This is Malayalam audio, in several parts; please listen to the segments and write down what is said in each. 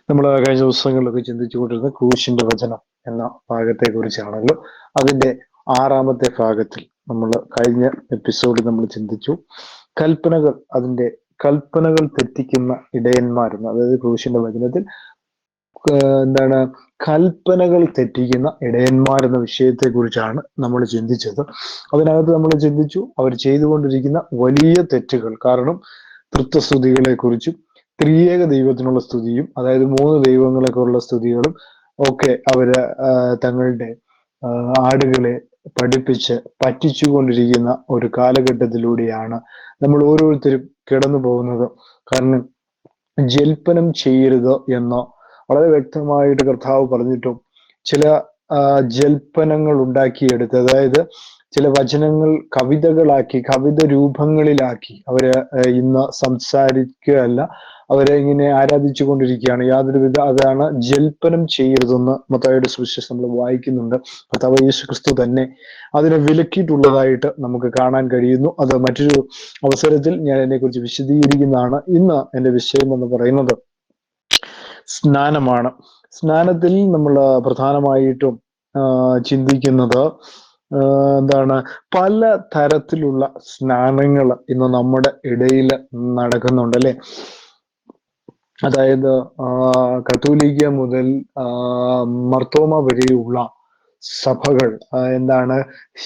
നമ്മൾ കഴിഞ്ഞ ദിവസങ്ങളിലൊക്കെ ചിന്തിച്ചുകൊണ്ടിരുന്ന ക്രൂശിന്റെ വചനം എന്ന ഭാഗത്തെ കുറിച്ചാണല്ലോ. അതിന്റെ 6ാമത്തെ ഭാഗത്തിൽ നമ്മൾ കഴിഞ്ഞ എപ്പിസോഡിൽ നമ്മൾ ചിന്തിച്ചു കൽപ്പനകൾ, അതിന്റെ കൽപ്പനകൾ തെറ്റിക്കുന്ന ഇടയന്മാരെന്ന്. അതായത് ക്രൂശിന്റെ വചനത്തിൽ എന്താണ് കൽപ്പനകൾ തെറ്റിക്കുന്ന ഇടയന്മാരെന്ന വിഷയത്തെ കുറിച്ചാണ് നമ്മൾ ചിന്തിച്ചത്. അതിനകത്ത് നമ്മൾ ചിന്തിച്ചു അവർ ചെയ്തുകൊണ്ടിരിക്കുന്ന വലിയ തെറ്റുകൾ. കാരണം തൃത്വസ്തുതികളെ കുറിച്ചും ത്രിയേക ദൈവത്തിനുള്ള സ്തുതിയും, അതായത് 3 ദൈവങ്ങളെക്കുറിച്ചുള്ള സ്തുതികളും ഒക്കെ അവര് തങ്ങളുടെ ആടുകളെ പഠിപ്പിച്ച് പറ്റിച്ചുകൊണ്ടിരിക്കുന്ന ഒരു കാലഘട്ടത്തിലൂടെയാണ് നമ്മൾ ഓരോരുത്തരും കടന്നു പോകുന്നത്. കാരണം ജൽപ്പനം ചെയ്യരുത് എന്ന് വളരെ വ്യക്തമായിട്ട് കർത്താവ് പറഞ്ഞിട്ടും ചില ജൽപ്പനങ്ങൾ ഉണ്ടാക്കിയെടുത്ത്, അതായത് ചില വചനങ്ങൾ കവിതകളാക്കി, കവിത രൂപങ്ങളിലാക്കി അവര് ഇന്ന് സംസാരിക്കുകയല്ല, അവരെ ഇങ്ങനെ ആരാധിച്ചു കൊണ്ടിരിക്കുകയാണ്. യാതൊരുവിധ അതാണ് ജൽപ്പനം ചെയ്യരുതെന്ന് മത്തായിയുടെ സുവിശേഷം നമ്മൾ വായിക്കുന്നുണ്ട്. കർത്താവ് യേശു ക്രിസ്തു തന്നെ അതിനെ വിലക്കിയിട്ടുള്ളതായിട്ട് നമുക്ക് കാണാൻ കഴിയുന്നു. അത് മറ്റൊരു അവസരത്തിൽ ഞാൻ അതിനെക്കുറിച്ച് വിശദീകരിക്കുന്നതാണ്. ഇന്ന് എൻ്റെ വിഷയം എന്ന് പറയുന്നത് സ്നാനമാണ്. സ്നാനത്തിൽ നമ്മൾ പ്രധാനമായിട്ടും ചിന്തിക്കുന്നത് എന്താണ്, പല തരത്തിലുള്ള സ്നാനങ്ങൾ ഇന്ന് നമ്മുടെ ഇടയിൽ നടക്കുന്നുണ്ട് അല്ലെ. അതായത് കത്തോലിക്ക മുതൽ മർത്തോമ വരെയുള്ള സഭകൾ എന്താണ്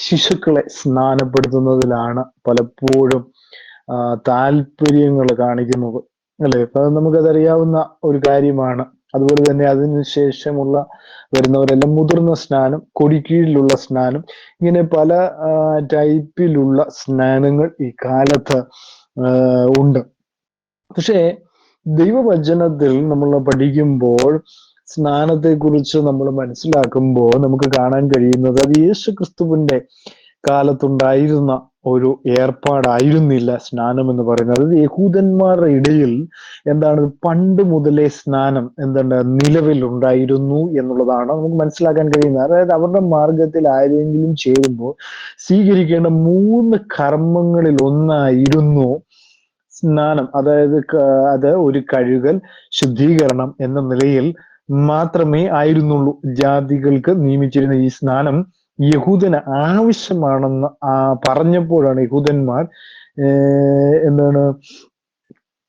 ശിശുക്കളെ സ്നാനപ്പെടുത്തുന്നതിലാണ് പലപ്പോഴും താല്പര്യങ്ങൾ കാണിക്കുന്നത് അല്ലെ. അപ്പൊ നമുക്കതറിയാവുന്ന ഒരു കാര്യമാണ്. അതുപോലെ തന്നെ അതിനുശേഷമുള്ള വരുന്നവരെല്ലാം മുതിർന്ന സ്നാനം, കൊടിക്കീഴിലുള്ള സ്നാനം, ഇങ്ങനെ പല ടൈപ്പിലുള്ള സ്നാനങ്ങൾ ഈ കാലത്ത് ഉണ്ട്. പക്ഷേ ദൈവവചനത്തിൽ നമ്മൾ പഠിക്കുമ്പോൾ സ്നാനത്തെ കുറിച്ച് നമ്മൾ മനസ്സിലാക്കുമ്പോൾ നമുക്ക് കാണാൻ കഴിയുന്നത് അത് യേശു ക്രിസ്തുവിന്റെ കാലത്തുണ്ടായിരുന്ന ഒരു ഏർപ്പാടായിരുന്നില്ല സ്നാനം എന്ന് പറയുന്നത്. അത് യഹൂദന്മാരുടെ ഇടയിൽ എന്താണ് പണ്ട് മുതലേ സ്നാനം എന്താണ് നിലവിലുണ്ടായിരുന്നു എന്നുള്ളതാണ് നമുക്ക് മനസ്സിലാക്കാൻ കഴിയുന്നത്. അതായത് അവരുടെ മാർഗത്തിൽ ആരെങ്കിലും ചേരുമ്പോൾ സ്വീകരിക്കേണ്ട 3 കർമ്മങ്ങളിൽ ഒന്നായിരുന്നു സ്നാനം. അതായത് അത് ഒരു കഴുകൽ, ശുദ്ധീകരണം എന്ന നിലയിൽ മാത്രമേ ആയിരുന്നുള്ളൂ. ജാതികൾക്ക് നിയമിച്ചിരുന്ന ഈ സ്നാനം യഹൂദന് ആവശ്യമാണെന്ന് പറഞ്ഞപ്പോഴാണ് യഹൂദന്മാർ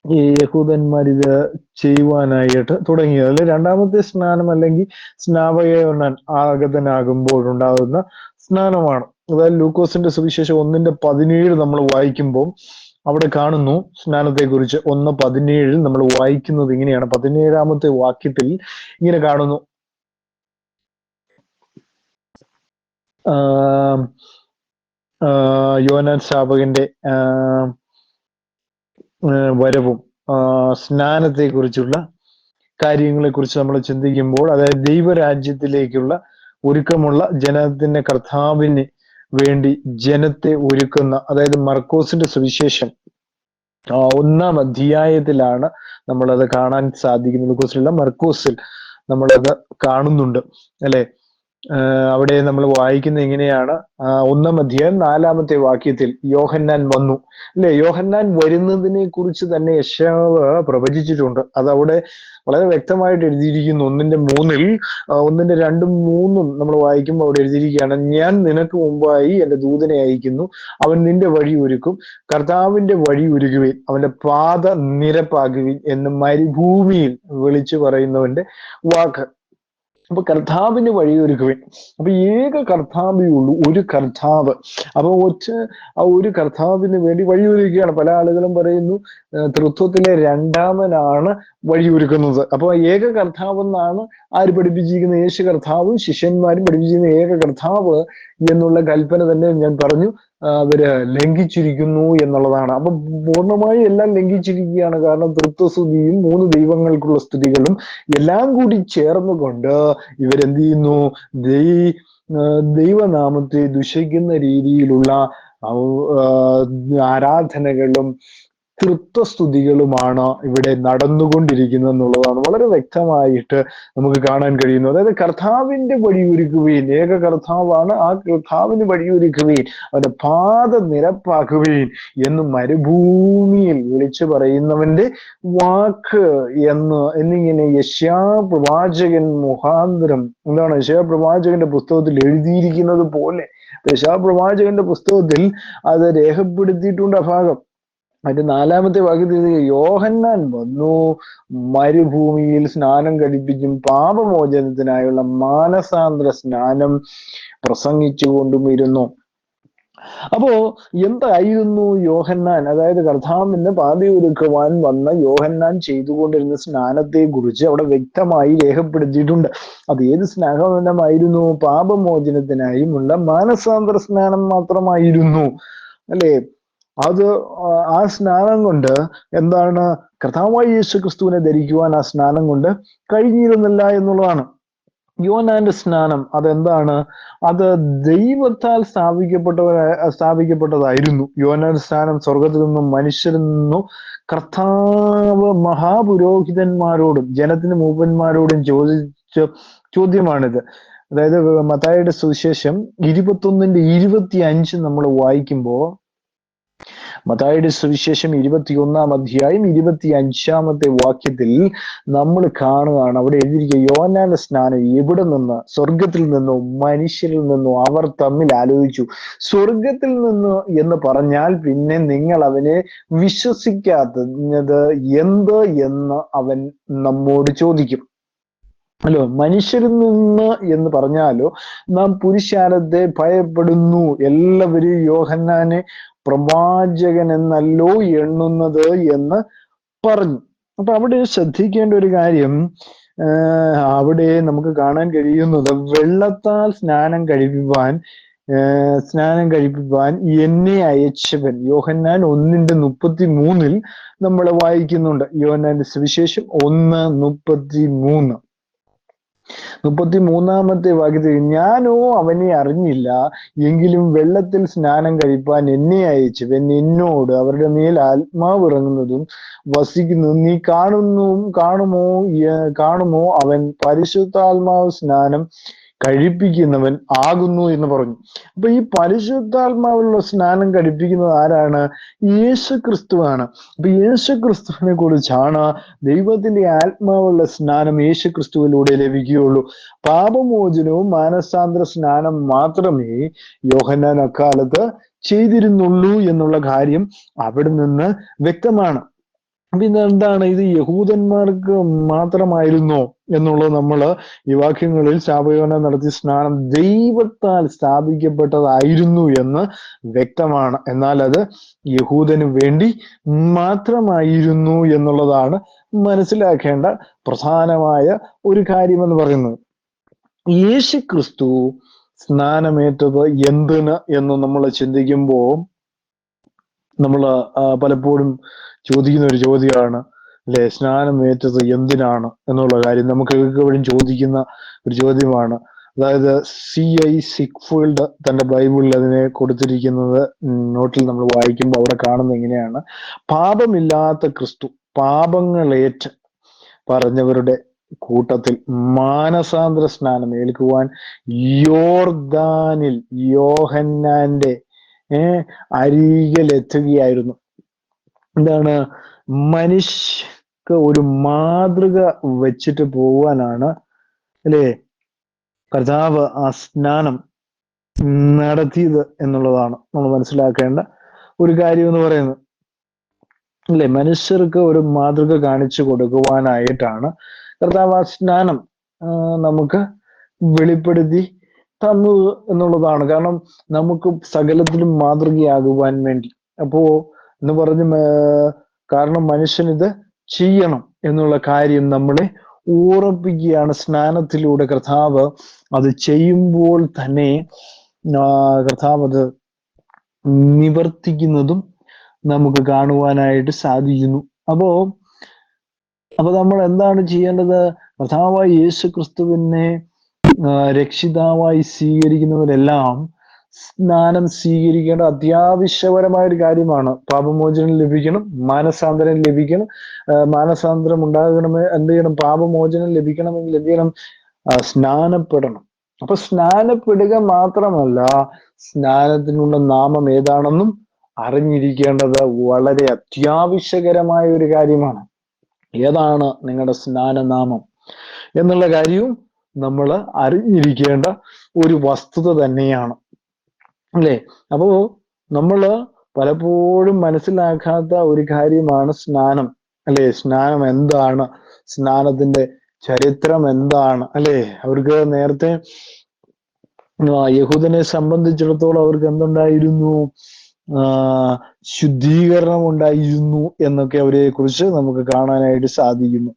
ഈ യഹൂദന്മാർ ഇത് ചെയ്യുവാനായിട്ട് തുടങ്ങിയത്. അല്ലെ, 2ാമത്തെ സ്നാനം അല്ലെങ്കിൽ സ്നാപകയോഹന്നാൻ ആഗതനാകുമ്പോഴുണ്ടാകുന്ന സ്നാനമാണ്. അതായത് ലൂക്കോസിന്റെ സുവിശേഷം 1:17 നമ്മൾ വായിക്കുമ്പോൾ അവിടെ കാണുന്നു സ്നാനത്തെ കുറിച്ച്. 1:17 നമ്മൾ വായിക്കുന്നത് ഇങ്ങനെയാണ്. 17ാമത്തെ വാക്യത്തിൽ ഇങ്ങനെ കാണുന്നു, യോഹന്നാൻ സ്നാപകന്റെ വരവും സ്നാനത്തെ കുറിച്ചുള്ള കാര്യങ്ങളെ കുറിച്ച് നമ്മൾ ചിന്തിക്കുമ്പോൾ, അതായത് ദൈവരാജ്യത്തിലേക്കുള്ള ഒരുക്കമുള്ള ജനത്തിന്റെ കർത്താവിന് വേണ്ടി ജനത്തെ ഒരുക്കുന്ന, അതായത് മർക്കോസിന്റെ സുവിശേഷം 1-ാം അധ്യായത്തിലാണ് നമ്മളത് കാണാൻ സാധിക്കുന്നത്. ലൂക്കോസിലല്ല, മർക്കോസിൽ നമ്മളത് കാണുന്നുണ്ട് അല്ലെ. അവിടെ നമ്മൾ വായിക്കുന്നത് എങ്ങനെയാണ്, 1-ാം അധ്യായം 4-ാമത്തെ വാക്യത്തിൽ യോഹന്നാൻ വന്നു അല്ലെ. യോഹന്നാൻ വരുന്നതിനെ കുറിച്ച് തന്നെ യെശയ്യാവ് പ്രവചിച്ചിട്ടുണ്ട്. അതവിടെ വളരെ വ്യക്തമായിട്ട് എഴുതിയിരിക്കുന്നു. 1:3 1:2, 3 നമ്മൾ വായിക്കുമ്പോൾ അവിടെ എഴുതിയിരിക്കുകയാണ്, ഞാൻ നിനക്ക് മുമ്പായി എൻ്റെ ദൂതനെ അയക്കുന്നു, അവൻ നിന്റെ വഴി ഒരുക്കും, കർത്താവിന്റെ വഴി ഒരുക്കുവിൻ, അവന്റെ പാത നിരപ്പാക്കുവിൻ എന്ന് മരുഭൂമിയിൽ വിളിച്ചു പറയുന്നവന്റെ വാക്ക്. അപ്പൊ കർത്താവിന് വഴിയൊരുക്കുവിൻ. അപ്പൊ ഏക കർത്താവേ ഉള്ളൂ, ഒരു കർത്താവ്. അപ്പൊ ഒരു കർത്താവിന് വേണ്ടി വഴിയൊരുക്കുകയാണ്. പല ആളുകളും പറയുന്നു തൃത്വത്തിലെ 2ാമനാണ് വഴിയൊരുക്കുന്നത്. അപ്പൊ ഏക കർത്താവ് എന്നാണ് ആര് പഠിപ്പിച്ചിരിക്കുന്നത്? യേശു കർത്താവും ശിഷ്യന്മാരും പഠിപ്പിച്ചിരിക്കുന്ന ഏക കർത്താവ് എന്നുള്ള കൽപ്പന തന്നെ ഞാൻ പറഞ്ഞു അവര് ലംഘിച്ചിരിക്കുന്നു എന്നുള്ളതാണ്. അപ്പൊ പൂർണ്ണമായി എല്ലാം ലംഘിച്ചിരിക്കുകയാണ്. കാരണം തൃത്വസ്തുതിയും 3 ദൈവങ്ങൾക്കുള്ള സ്തുതികളും എല്ലാം കൂടി ചേർന്നുകൊണ്ട് ഇവരെന്ത് ചെയ്യുന്നു? ദൈവനാമത്തെ ദുഷിക്കുന്ന രീതിയിലുള്ള ആരാധനകളും തൃത്വസ്തുതികളുമാണ് ഇവിടെ നടന്നുകൊണ്ടിരിക്കുന്നത് എന്നുള്ളതാണ് വളരെ വ്യക്തമായിട്ട് നമുക്ക് കാണാൻ കഴിയുന്നു. അതായത് കർത്താവിന്റെ വഴിയൊരുക്കുവീൻ, ഏക കർത്താവാണ്, ആ കർത്താവിന് വഴിയൊരുക്കുവീൻ, അവന്റെ പാത നിരപ്പാക്കുവീൻ എന്ന് മരുഭൂമിയിൽ വിളിച്ചു പറയുന്നവന്റെ വാക്ക് എന്നിങ്ങനെ യെശയ്യാ പ്രവാചകൻ മുഖാന്തരം യെശയ്യാ പ്രവാചകന്റെ പുസ്തകത്തിൽ എഴുതിയിരിക്കുന്നത് പോലെ യെശയ്യാ പ്രവാചകന്റെ പുസ്തകത്തിൽ അത് രേഖപ്പെടുത്തിയിട്ടുണ്ട്. ആ ഭാഗം അതിന്റെ 4-ാമത്തെ വാക്യത്തിൽ യോഹന്നാൻ വന്നു, മരുഭൂമിയിൽ സ്നാനം കഴിപ്പിച്ചും പാപമോചനത്തിനായുള്ള മാനസാന്തര സ്നാനം പ്രസംഗിച്ചു കൊണ്ടുമിരുന്നു. അപ്പോ എന്തായിരുന്നു യോഹന്നാൻ, അതായത് കർത്താവിന് പാതയൊരുക്കുവാൻ വന്ന യോഹന്നാൻ ചെയ്തുകൊണ്ടിരുന്ന സ്നാനത്തെ കുറിച്ച് അവിടെ വ്യക്തമായി രേഖപ്പെടുത്തിയിട്ടുണ്ട്. അത് ഏത് സ്നാനമായിരുന്നു? പാപമോചനത്തിനായുമുള്ള മാനസാന്തര സ്നാനം മാത്രമായിരുന്നു, അല്ലെ? അത് ആ സ്നാനം കൊണ്ട് എന്താണ്, കർത്താവായ യേശു ക്രിസ്തുവിനെ ധരിക്കുവാൻ ആ സ്നാനം കൊണ്ട് കഴിഞ്ഞിരുന്നില്ല എന്നുള്ളതാണ്. യോഹന്നാന്റെ സ്നാനം അതെന്താണ്? അത് ദൈവത്താൽ സ്ഥാപിക്കപ്പെട്ടതായിരുന്നു. യോഹന്നാന്റെ സ്നാനം സ്വർഗത്തിൽ നിന്നും മനുഷ്യരിൽ നിന്നും കർത്താവ് മഹാപുരോഹിതന്മാരോടും ജനത്തിന് മൂപ്പന്മാരോടും ചോദിച്ച ചോദ്യമാണിത്. അതായത് മത്തായിയുടെ സുവിശേഷം 21:25 നമ്മൾ വായിക്കുമ്പോൾ, മത്തായിയുടെ സുവിശേഷം 21-ാം അധ്യായം 25-ാമത്തെ വാക്യത്തിൽ നമ്മൾ കാണുകയാണ്, അവിടെ എഴുതിയിരിക്കുക, യോഹന്നാന്റെ സ്നാനം എവിടെ നിന്ന്? സ്വർഗത്തിൽ നിന്നോ മനുഷ്യരിൽ നിന്നോ? അവർ തമ്മിൽ ആലോചിച്ചു. സ്വർഗത്തിൽ നിന്ന് എന്ന് പറഞ്ഞാൽ പിന്നെ നിങ്ങൾ അവനെ വിശ്വസിക്കാത്തത് എന്ത് എന്ന് അവൻ നമ്മോട് ചോദിക്കും. അല്ലോ, മനുഷ്യരിൽ നിന്ന് എന്ന് പറഞ്ഞാലോ നാം പുരുഷാരത്തെ ഭയപ്പെടുന്നു, എല്ലാവരും യോഹന്നാനെ പ്രവാചകൻ എന്നല്ലോ എണ്ണുന്നത് എന്ന് പറഞ്ഞു. അപ്പൊ അവിടെ ശ്രദ്ധിക്കേണ്ട ഒരു കാര്യം, അവിടെ നമുക്ക് കാണാൻ കഴിയുന്നത്, വെള്ളത്താൽ സ്നാനം കഴിപ്പിപ്പാൻ എന്നെ അയച്ചവൻ, യോഹന്നാൻ 1:33 നമ്മൾ വായിക്കുന്നുണ്ട്. യോഹന്നാന്റെ സുവിശേഷം 1:33. 33-ാമത്തെ വാക്യത്തിൽ, ഞാനോ അവനെ അറിഞ്ഞില്ല, എങ്കിലും വെള്ളത്തിൽ സ്നാനം കഴിപ്പാൻ എന്നെ അയച്ചവൻ എന്നോട് അവരുടെ മേൽ ആത്മാവ് ഇറങ്ങുന്നതും വസിക്കുന്നതും നീ കാണുമോ, അവൻ പരിശുദ്ധാത്മാവ് സ്നാനം കഴിപ്പിക്കുന്നവൻ ആകുന്നു എന്ന് പറഞ്ഞു. അപ്പൊ ഈ പരിശുദ്ധാത്മാവിലുള്ള സ്നാനം കഴിപ്പിക്കുന്നത് ആരാണ്? യേശു ക്രിസ്തുവാണ്. അപ്പൊ യേശു ക്രിസ്തുവിനെ കുറിച്ചാണ് ദൈവത്തിന്റെ ആത്മാവുള്ള സ്നാനം യേശു ക്രിസ്തുവിലൂടെ ലഭിക്കുകയുള്ളൂ. പാപമോചനവും മാനസാന്തര സ്നാനം മാത്രമേ യോഹന്നാൻ അക്കാലത്ത് ചെയ്തിരുന്നുള്ളൂ എന്നുള്ള കാര്യം അവിടെ നിന്ന് വ്യക്തമാണ്. പിന്നെ എന്താണ്, ഇത് യഹൂദന്മാർക്ക് മാത്രമായിരുന്നോ എന്നുള്ളത് നമ്മൾ ഈ വാക്യങ്ങളിൽ ശാപയോഹന്നാൻ നടത്തിയ സ്നാനം ദൈവത്താൽ സ്ഥാപിക്കപ്പെട്ടതായിരുന്നു എന്ന് വ്യക്തമാണ്. എന്നാൽ അത് യഹൂദന് വേണ്ടി മാത്രമായിരുന്നു എന്നുള്ളതാണ് മനസ്സിലാക്കേണ്ട പ്രധാനമായ ഒരു കാര്യമെന്ന് പറയുന്നത്. യേശു ക്രിസ്തു സ്നാനമേറ്റത് എന്തിന് എന്ന് നമ്മൾ ചിന്തിക്കുമ്പോൾ നമ്മൾ പലപ്പോഴും ചോദിക്കുന്ന ഒരു ചോദ്യമാണ്, അല്ലെ, സ്നാനമേറ്റത് എന്തിനാണ് എന്നുള്ള കാര്യം നമുക്ക് എപ്പോഴും ചോദിക്കുന്ന ഒരു ചോദ്യമാണ്. അതായത് C.I. സിക്ഫീൽഡ് തന്റെ ബൈബിളിൽ അതിനെ കൊടുത്തിരിക്കുന്നത് നോട്ടിൽ നമ്മൾ വായിക്കുമ്പോൾ അവിടെ കാണുന്നത് എങ്ങനെയാണ്, പാപമില്ലാത്ത ക്രിസ്തു പാപങ്ങളേറ്റ് പറഞ്ഞവരുടെ കൂട്ടത്തിൽ മാനസാന്തര സ്നാനം ഏൽക്കുവാൻ യോർദാനിൽ യോഹന്നാന്റെ അരികിലെത്തുകയായിരുന്നു. എന്താണ്, മനുഷ്യക്ക് ഒരു മാതൃക വെച്ചിട്ട് പോവാനാണ്, അല്ലേ, കർത്താവ് ആ സ്നാനം നടത്തിയത് എന്നുള്ളതാണ് നമ്മൾ മനസ്സിലാക്കേണ്ട ഒരു കാര്യം എന്ന് പറയുന്നത്. അല്ലെ, മനുഷ്യർക്ക് ഒരു മാതൃക കാണിച്ചു കൊടുക്കുവാനായിട്ടാണ് കർത്താവ് ആ സ്നാനം നമുക്ക് വെളിപ്പെടുത്തി തന്നു എന്നുള്ളതാണ്. കാരണം നമുക്ക് സകലത്തിലും മാതൃകയാകുവാൻ വേണ്ടി. അപ്പോ എന്ന് പറഞ്ഞ് കാരണം മനുഷ്യൻ ഇത് ചെയ്യണം എന്നുള്ള കാര്യം നമ്മളെ ഓർപ്പിക്കുകയാണ്. സ്നാനത്തിലൂടെ കർത്താവ് അത് ചെയ്യുമ്പോൾ തന്നെ കർത്താവ് അത് നിവർത്തിക്കുന്നതും നമുക്ക് കാണുവാനായിട്ട് സാധിക്കുന്നു. അപ്പോ നമ്മൾ എന്താണ് ചെയ്യേണ്ടത്? കർത്താവായ യേശു ക്രിസ്തുവിനെ രക്ഷിതാവായി സ്വീകരിക്കുന്നവരെല്ലാം സ്നാനം സ്വീകരിക്കേണ്ട അത്യാവശ്യപരമായ ഒരു കാര്യമാണ്. പാപമോചനം ലഭിക്കണം, മാനസാന്തരം ലഭിക്കണം. മാനസാന്തരം എന്ത് ചെയ്യണം? പാപമോചനം ലഭിക്കണമെങ്കിൽ എന്ത് ചെയ്യണം? സ്നാനപ്പെടണം. അപ്പൊ സ്നാനപ്പെടുക മാത്രമല്ല, സ്നാനത്തിനുള്ള നാമം ഏതാണെന്നും അറിഞ്ഞിരിക്കേണ്ടത് വളരെ അത്യാവശ്യകരമായ ഒരു കാര്യമാണ്. ഏതാണ് നിങ്ങളുടെ സ്നാനനാമം എന്നുള്ള കാര്യവും നമ്മൾ അറിഞ്ഞിരിക്കേണ്ട ഒരു വസ്തുത തന്നെയാണ്, അല്ലേ? അപ്പോ നമ്മള് പലപ്പോഴും മനസ്സിലാക്കാത്ത ഒരു കാര്യമാണ് സ്നാനം, അല്ലെ? സ്നാനം എന്താണ്? സ്നാനത്തിന്റെ ചരിത്രം എന്താണ്, അല്ലെ? അവർക്ക് നേരത്തെ യഹൂദനെ സംബന്ധിച്ചിടത്തോളം അവർക്ക് എന്തുണ്ടായിരുന്നു? ശുദ്ധീകരണം ഉണ്ടായിരുന്നു എന്നൊക്കെ അവരെ കുറിച്ച് നമുക്ക് കാണാനായിട്ട് സാധിക്കുന്നു.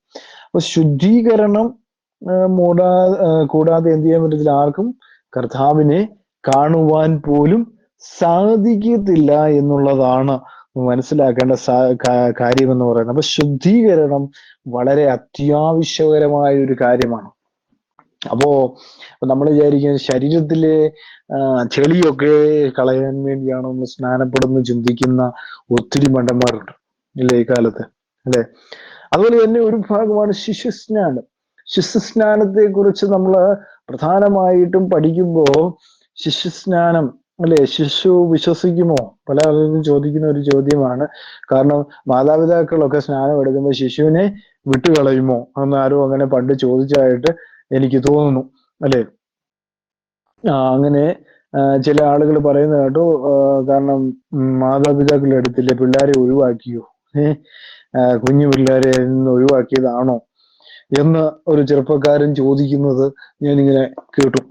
അപ്പൊ ശുദ്ധീകരണം കൂടാതെ എന്ത് ചെയ്യാൻ പറ്റത്തില്ല? ആർക്കും കർത്താവിനെ കാണുവാൻ പോലും സാധിക്കത്തില്ല എന്നുള്ളതാണ് മനസ്സിലാക്കേണ്ട കാര്യം എന്ന് പറയുന്നത്. അപ്പൊ ശുദ്ധീകരണം വളരെ അത്യാവശ്യകരമായ ഒരു കാര്യമാണ്. അപ്പോ നമ്മൾ വിചാരിക്കുന്നത് ശരീരത്തിലെ ചെളിയൊക്കെ കളയാൻ വേണ്ടിയാണോ നമ്മൾ സ്നാനപ്പെടുന്ന ചിന്തിക്കുന്ന ഒത്തിരി മണ്ടന്മാരുണ്ട്, ഇല്ലേ ഈ കാലത്ത്, അല്ലെ? അതുപോലെ തന്നെ ഒരു ഭാഗമാണ് ശിശുസ്നാനം. ശിശുസ്നാനത്തെ കുറിച്ച് നമ്മൾ പ്രധാനമായിട്ടും പഠിക്കുമ്പോ ശിശുസ്നാനം, അല്ലെ? ശിശു വിശ്വസിക്കുമോ? പല ആളുകളും ചോദിക്കുന്ന ഒരു ചോദ്യമാണ്. കാരണം മാതാപിതാക്കളൊക്കെ സ്നാനം എടുക്കുമ്പോൾ ശിശുവിനെ വിട്ടുകളയുമോ എന്ന് ആരും അങ്ങനെ പണ്ട് ചോദിച്ചതായിട്ട് എനിക്ക് തോന്നുന്നു, അല്ലെ? അങ്ങനെ ചില ആളുകൾ പറയുന്ന കേട്ടു. കാരണം മാതാപിതാക്കൾ എടുത്തില്ലേ, പിള്ളേരെ ഒഴിവാക്കിയോ? കുഞ്ഞു പിള്ളേരെ നിന്ന് ഒഴിവാക്കിയതാണോ എന്ന് ഒരു ചെറുപ്പക്കാരൻ ചോദിക്കുന്നത് ഞാനിങ്ങനെ കേട്ടു.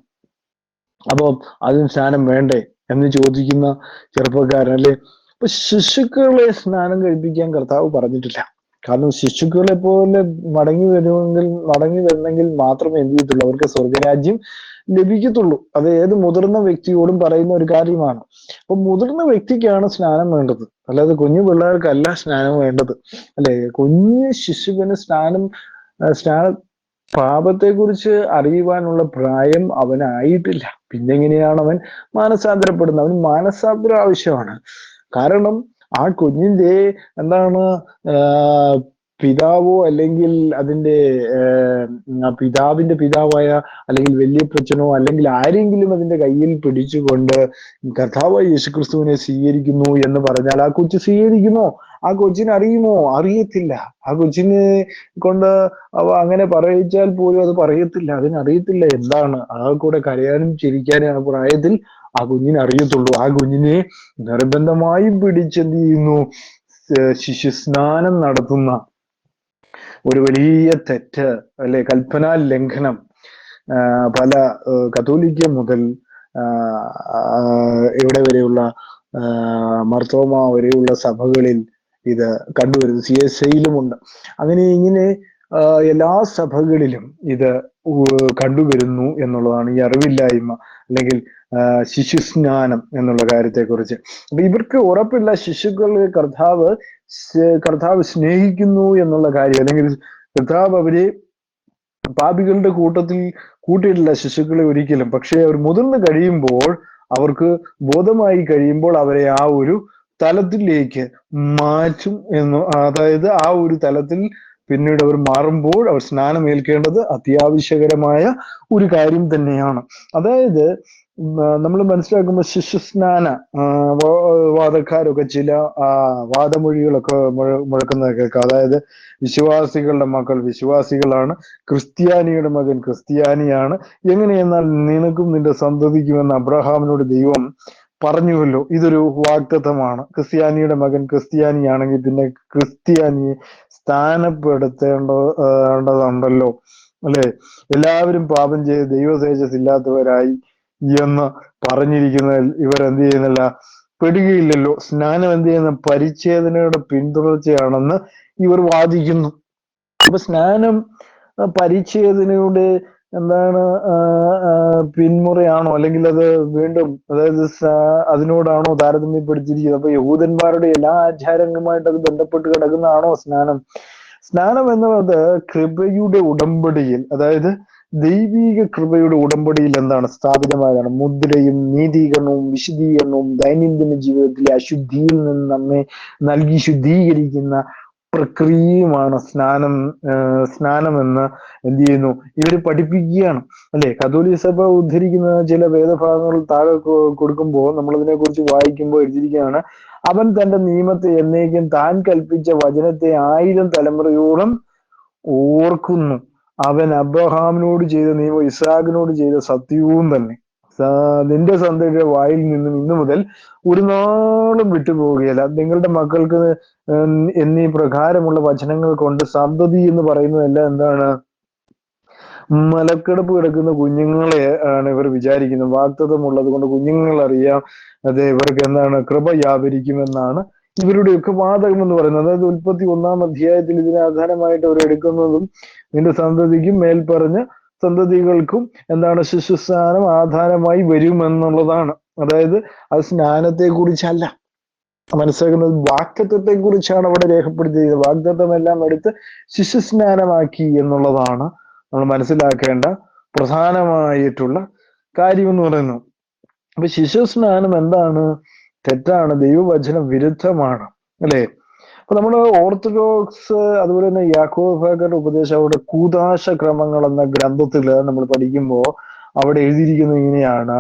അപ്പൊ അതിന് സ്നാനം വേണ്ടേ എന്ന് ചോദിക്കുന്ന ചെറുപ്പക്കാരൻ, അല്ലെ? അപ്പൊ ശിശുക്കളെ സ്നാനം കഴിപ്പിക്കാൻ കർത്താവ് പറഞ്ഞിട്ടില്ല. കാരണം ശിശുക്കളെ പോലെ മടങ്ങി വരണമെങ്കിൽ മാത്രമേ എന്ത് ചെയ്യത്തുള്ളൂ? അവർക്ക് സ്വർഗരാജ്യം ലഭിക്കത്തുള്ളൂ. അത് ഏത് മുതിർന്ന വ്യക്തിയോടും പറയുന്ന ഒരു കാര്യമാണ്. അപ്പൊ മുതിർന്ന വ്യക്തിക്കാണ് സ്നാനം വേണ്ടത്, അല്ലാതെ കുഞ്ഞു പിള്ളേർക്കല്ല സ്നാനം വേണ്ടത്, അല്ലെ? കുഞ്ഞു ശിശുവിന് പാപത്തെ കുറിച്ച് അറിയുവാനുള്ള പ്രായം അവനായിട്ടില്ല. പിന്നെ എങ്ങനെയാണ് അവൻ മാനസാന്തരപ്പെടുന്നത്? അവന് മാനസാന്തരം ആവശ്യമാണ്. കാരണം ആ കുഞ്ഞിന്റെ എന്താണ് പിതാവോ അല്ലെങ്കിൽ അതിന്റെ പിതാവിന്റെ പിതാവായ അല്ലെങ്കിൽ വല്യപ്പച്ചനോ അല്ലെങ്കിൽ ആരെങ്കിലും അതിന്റെ കയ്യിൽ പിടിച്ചുകൊണ്ട് കർത്താവായ യേശുക്രിസ്തുവിനെ സ്വീകരിക്കുന്നു എന്ന് പറഞ്ഞാൽ ആ കൊച്ചു സ്വീകരിക്കുമോ? ആ കൊച്ചിന് അറിയുമോ? അറിയത്തില്ല. ആ കൊച്ചിനെ കൊണ്ട് അങ്ങനെ പറയിച്ചാൽ പോലും അത് പറയത്തില്ല. അതിനറിയത്തില്ല എന്താണ്. ആ കൂടെ കരയാനും ചിരിക്കാനും ആ പ്രായത്തിൽ ആ കുഞ്ഞിനെ അറിയത്തുള്ളൂ. ആ കുഞ്ഞിനെ നിർബന്ധമായും പിടിച്ചെന്ത് ചെയ്യുന്നു? ശിശുസ്നാനം നടത്തുന്ന ഒരു വലിയ തെറ്റ്, അല്ലെ? കൽപ്പനാ ലംഘനം പല കത്തോലിക്ക മുതൽ ഇവിടെ വരെയുള്ള മർത്തോമ വരെയുള്ള സഭകളിൽ ഇത് കണ്ടുവരുന്നു. CSIയിലുമുണ്ട്. അങ്ങനെ ഇങ്ങനെ എല്ലാ സഭകളിലും ഇത് കണ്ടുവരുന്നു എന്നുള്ളതാണ് ഈ അറിവില്ലായ്മ അല്ലെങ്കിൽ ശിശുസ്നാനം എന്നുള്ള കാര്യത്തെ കുറിച്ച്. അപ്പൊ ഇവർക്ക് ഉറപ്പില്ല ശിശുക്കളെ കർത്താവ് സ്നേഹിക്കുന്നു എന്നുള്ള കാര്യം, അല്ലെങ്കിൽ കർത്താവ് അവരെ പാപികളുടെ കൂട്ടത്തിൽ കൂട്ടിയിട്ടില്ല ശിശുക്കളെ ഒരിക്കലും. പക്ഷെ അവർ മുതിർന്നു കഴിയുമ്പോൾ, അവർക്ക് ബോധമായി കഴിയുമ്പോൾ അവരെ ആ ഒരു തലത്തിലേക്ക് മാറ്റും എന്ന്, അതായത് ആ ഒരു തലത്തിൽ പിന്നീട് അവർ മാറുമ്പോൾ അവർ സ്നാനം ഏൽക്കേണ്ടത് അത്യാവശ്യകരമായ ഒരു കാര്യം തന്നെയാണ്. അതായത് നമ്മൾ മനസ്സിലാക്കുമ്പോൾ ശിശുസ്നാന വാദക്കാരൊക്കെ ചില വാദമൊഴികളൊക്കെ മുഴക്കുന്നത് കേൾക്കാം. അതായത് വിശ്വാസികളുടെ മക്കൾ വിശ്വാസികളാണ്, ക്രിസ്ത്യാനിയുടെ മകൻ ക്രിസ്ത്യാനിയാണ്. എങ്ങനെയെന്നാൽ നിനക്കും നിന്റെ സന്തതിക്കുമെന്ന് അബ്രഹാമിനോട് ദൈവം പറഞ്ഞുവല്ലോ. ഇതൊരു വാഗ്ദത്തമാണ്. ക്രിസ്ത്യാനിയുടെ മകൻ ക്രിസ്ത്യാനിയാണെങ്കിൽ പിന്നെ ക്രിസ്ത്യാനിയെ സ്ഥാനപ്പെടുത്തേണ്ടതുണ്ടല്ലോ, അല്ലെ? എല്ലാവരും പാപം ചെയ്ത് ദൈവ തേജസ് ഇല്ലാത്തവരായി എന്ന് പറഞ്ഞിരിക്കുന്നതിൽ ഇവർ എന്ത് ചെയ്യുന്നില്ല? പെടുകയില്ലല്ലോ. സ്നാനം എന്ത് ചെയ്യുന്ന പരിച്ഛേദനയുടെ പിന്തുടർച്ചയാണെന്ന് ഇവർ വാദിക്കുന്നു. അപ്പൊ സ്നാനം പരിച്ഛേദനയുടെ എന്താണ് പിന്മുറയാണോ, അല്ലെങ്കിൽ അത് വീണ്ടും അതായത് അതിനോടാണോ താരതമ്യപ്പെടുത്തിയിരിക്കുന്നത്? അപ്പൊ യഹൂദന്മാരുടെ എല്ലാ ആചാരങ്ങളുമായിട്ട് അത് ബന്ധപ്പെട്ട് കിടക്കുന്നതാണോ സ്നാനം? സ്നാനം എന്നുള്ളത് കൃപയുടെ ഉടമ്പടിയിൽ, അതായത് ദൈവീക കൃപയുടെ ഉടമ്പടിയിൽ എന്താണ് സ്ഥാപിതമായതാണ്? മുദ്രയും നീതീകരണവും വിശദീകരണവും ദൈനംദിന ജീവിതത്തിലെ അശുദ്ധിയിൽ നിന്ന് നമ്മെ നൽകി ശുദ്ധീകരിക്കുന്ന പ്രക്രിയയുമാണ് സ്നാനമെന്ന് എന്ത് ചെയ്യുന്നു? ഇവര് പഠിപ്പിക്കുകയാണ്. അല്ലെ? കത്തോലിക്ക സഭ ഉദ്ധരിക്കുന്ന ചില വേദഭാഗങ്ങൾ താഴെ കൊടുക്കുമ്പോൾ നമ്മൾ ഇതിനെ കുറിച്ച് വായിക്കുമ്പോൾ എഴുതിയിരിക്കുകയാണ്, അവൻ തന്റെ നിയമത്തെ എന്നേക്കും താൻ കൽപ്പിച്ച വചനത്തെ 1000 തലമുറയോളം ഓർക്കുന്നു. അവൻ അബ്രഹാമിനോട് ചെയ്ത നിയമം ഇസ്ഹാക്കിനോട് ചെയ്ത സത്യവും തന്നെ നിന്റെ സന്തതിയുടെ വായിൽ നിന്നും ഇന്നു മുതൽ ഒരു നാളും വിട്ടുപോവുകയില്ല. നിങ്ങളുടെ മക്കൾക്ക് എന്നീ പ്രകാരമുള്ള വചനങ്ങൾ കൊണ്ട് സന്തതി എന്ന് പറയുന്നതെല്ലാം എന്താണ്? മലക്കിടപ്പ് കിടക്കുന്ന കുഞ്ഞുങ്ങളെ ആണ് ഇവർ വിചാരിക്കുന്നത്. വാഗ്ദത്തമുള്ളത് കൊണ്ട് കുഞ്ഞുങ്ങൾ അറിയാം, അതെ ഇവർക്ക് എന്താണ് കൃപ വ്യാപരിക്കുമെന്നാണ് ഇവരുടെയൊക്കെ വാദകം എന്ന് പറയുന്നത്. അതായത് ഉൽപ്പത്തി 1-ാം അധ്യായത്തിൽ ഇതിനെ ആധാരമായിട്ട് അവർ എടുക്കുന്നതും നിന്റെ സന്തതിക്കും മേൽപ്പറഞ്ഞ സന്തതികൾക്കും എന്താണ് ശിശുസ്നാനം ആധാരമായി വരുമെന്നുള്ളതാണ്. അതായത് അത് സ്നാനത്തെ കുറിച്ചല്ല മനസ്സിലാക്കുന്നത്, വാഗ്ദത്തത്തെ കുറിച്ചാണ് അവിടെ രേഖപ്പെടുത്തിയത്. വാഗ്ദത്തമെല്ലാം എടുത്ത് ശിശുസ്നാനമാക്കി എന്നുള്ളതാണ് നമ്മൾ മനസ്സിലാക്കേണ്ട പ്രധാനമായിട്ടുള്ള കാര്യം എന്ന് പറയുന്നത്. അപ്പൊ ശിശുസ്നാനം എന്താണ്? തെറ്റാണ്, ദൈവവചന വിരുദ്ധമാണ്, അല്ലെ? അപ്പൊ നമ്മള് ഓർത്തഡോക്സ് അതുപോലെ തന്നെ യാക്കോബായരുടെ ഉപദേശം അവിടെ കൂദാശ ക്രമങ്ങൾ എന്ന ഗ്രന്ഥത്തില് നമ്മൾ പഠിക്കുമ്പോൾ അവിടെ എഴുതിയിരിക്കുന്നത് ഇങ്ങനെയാണ്: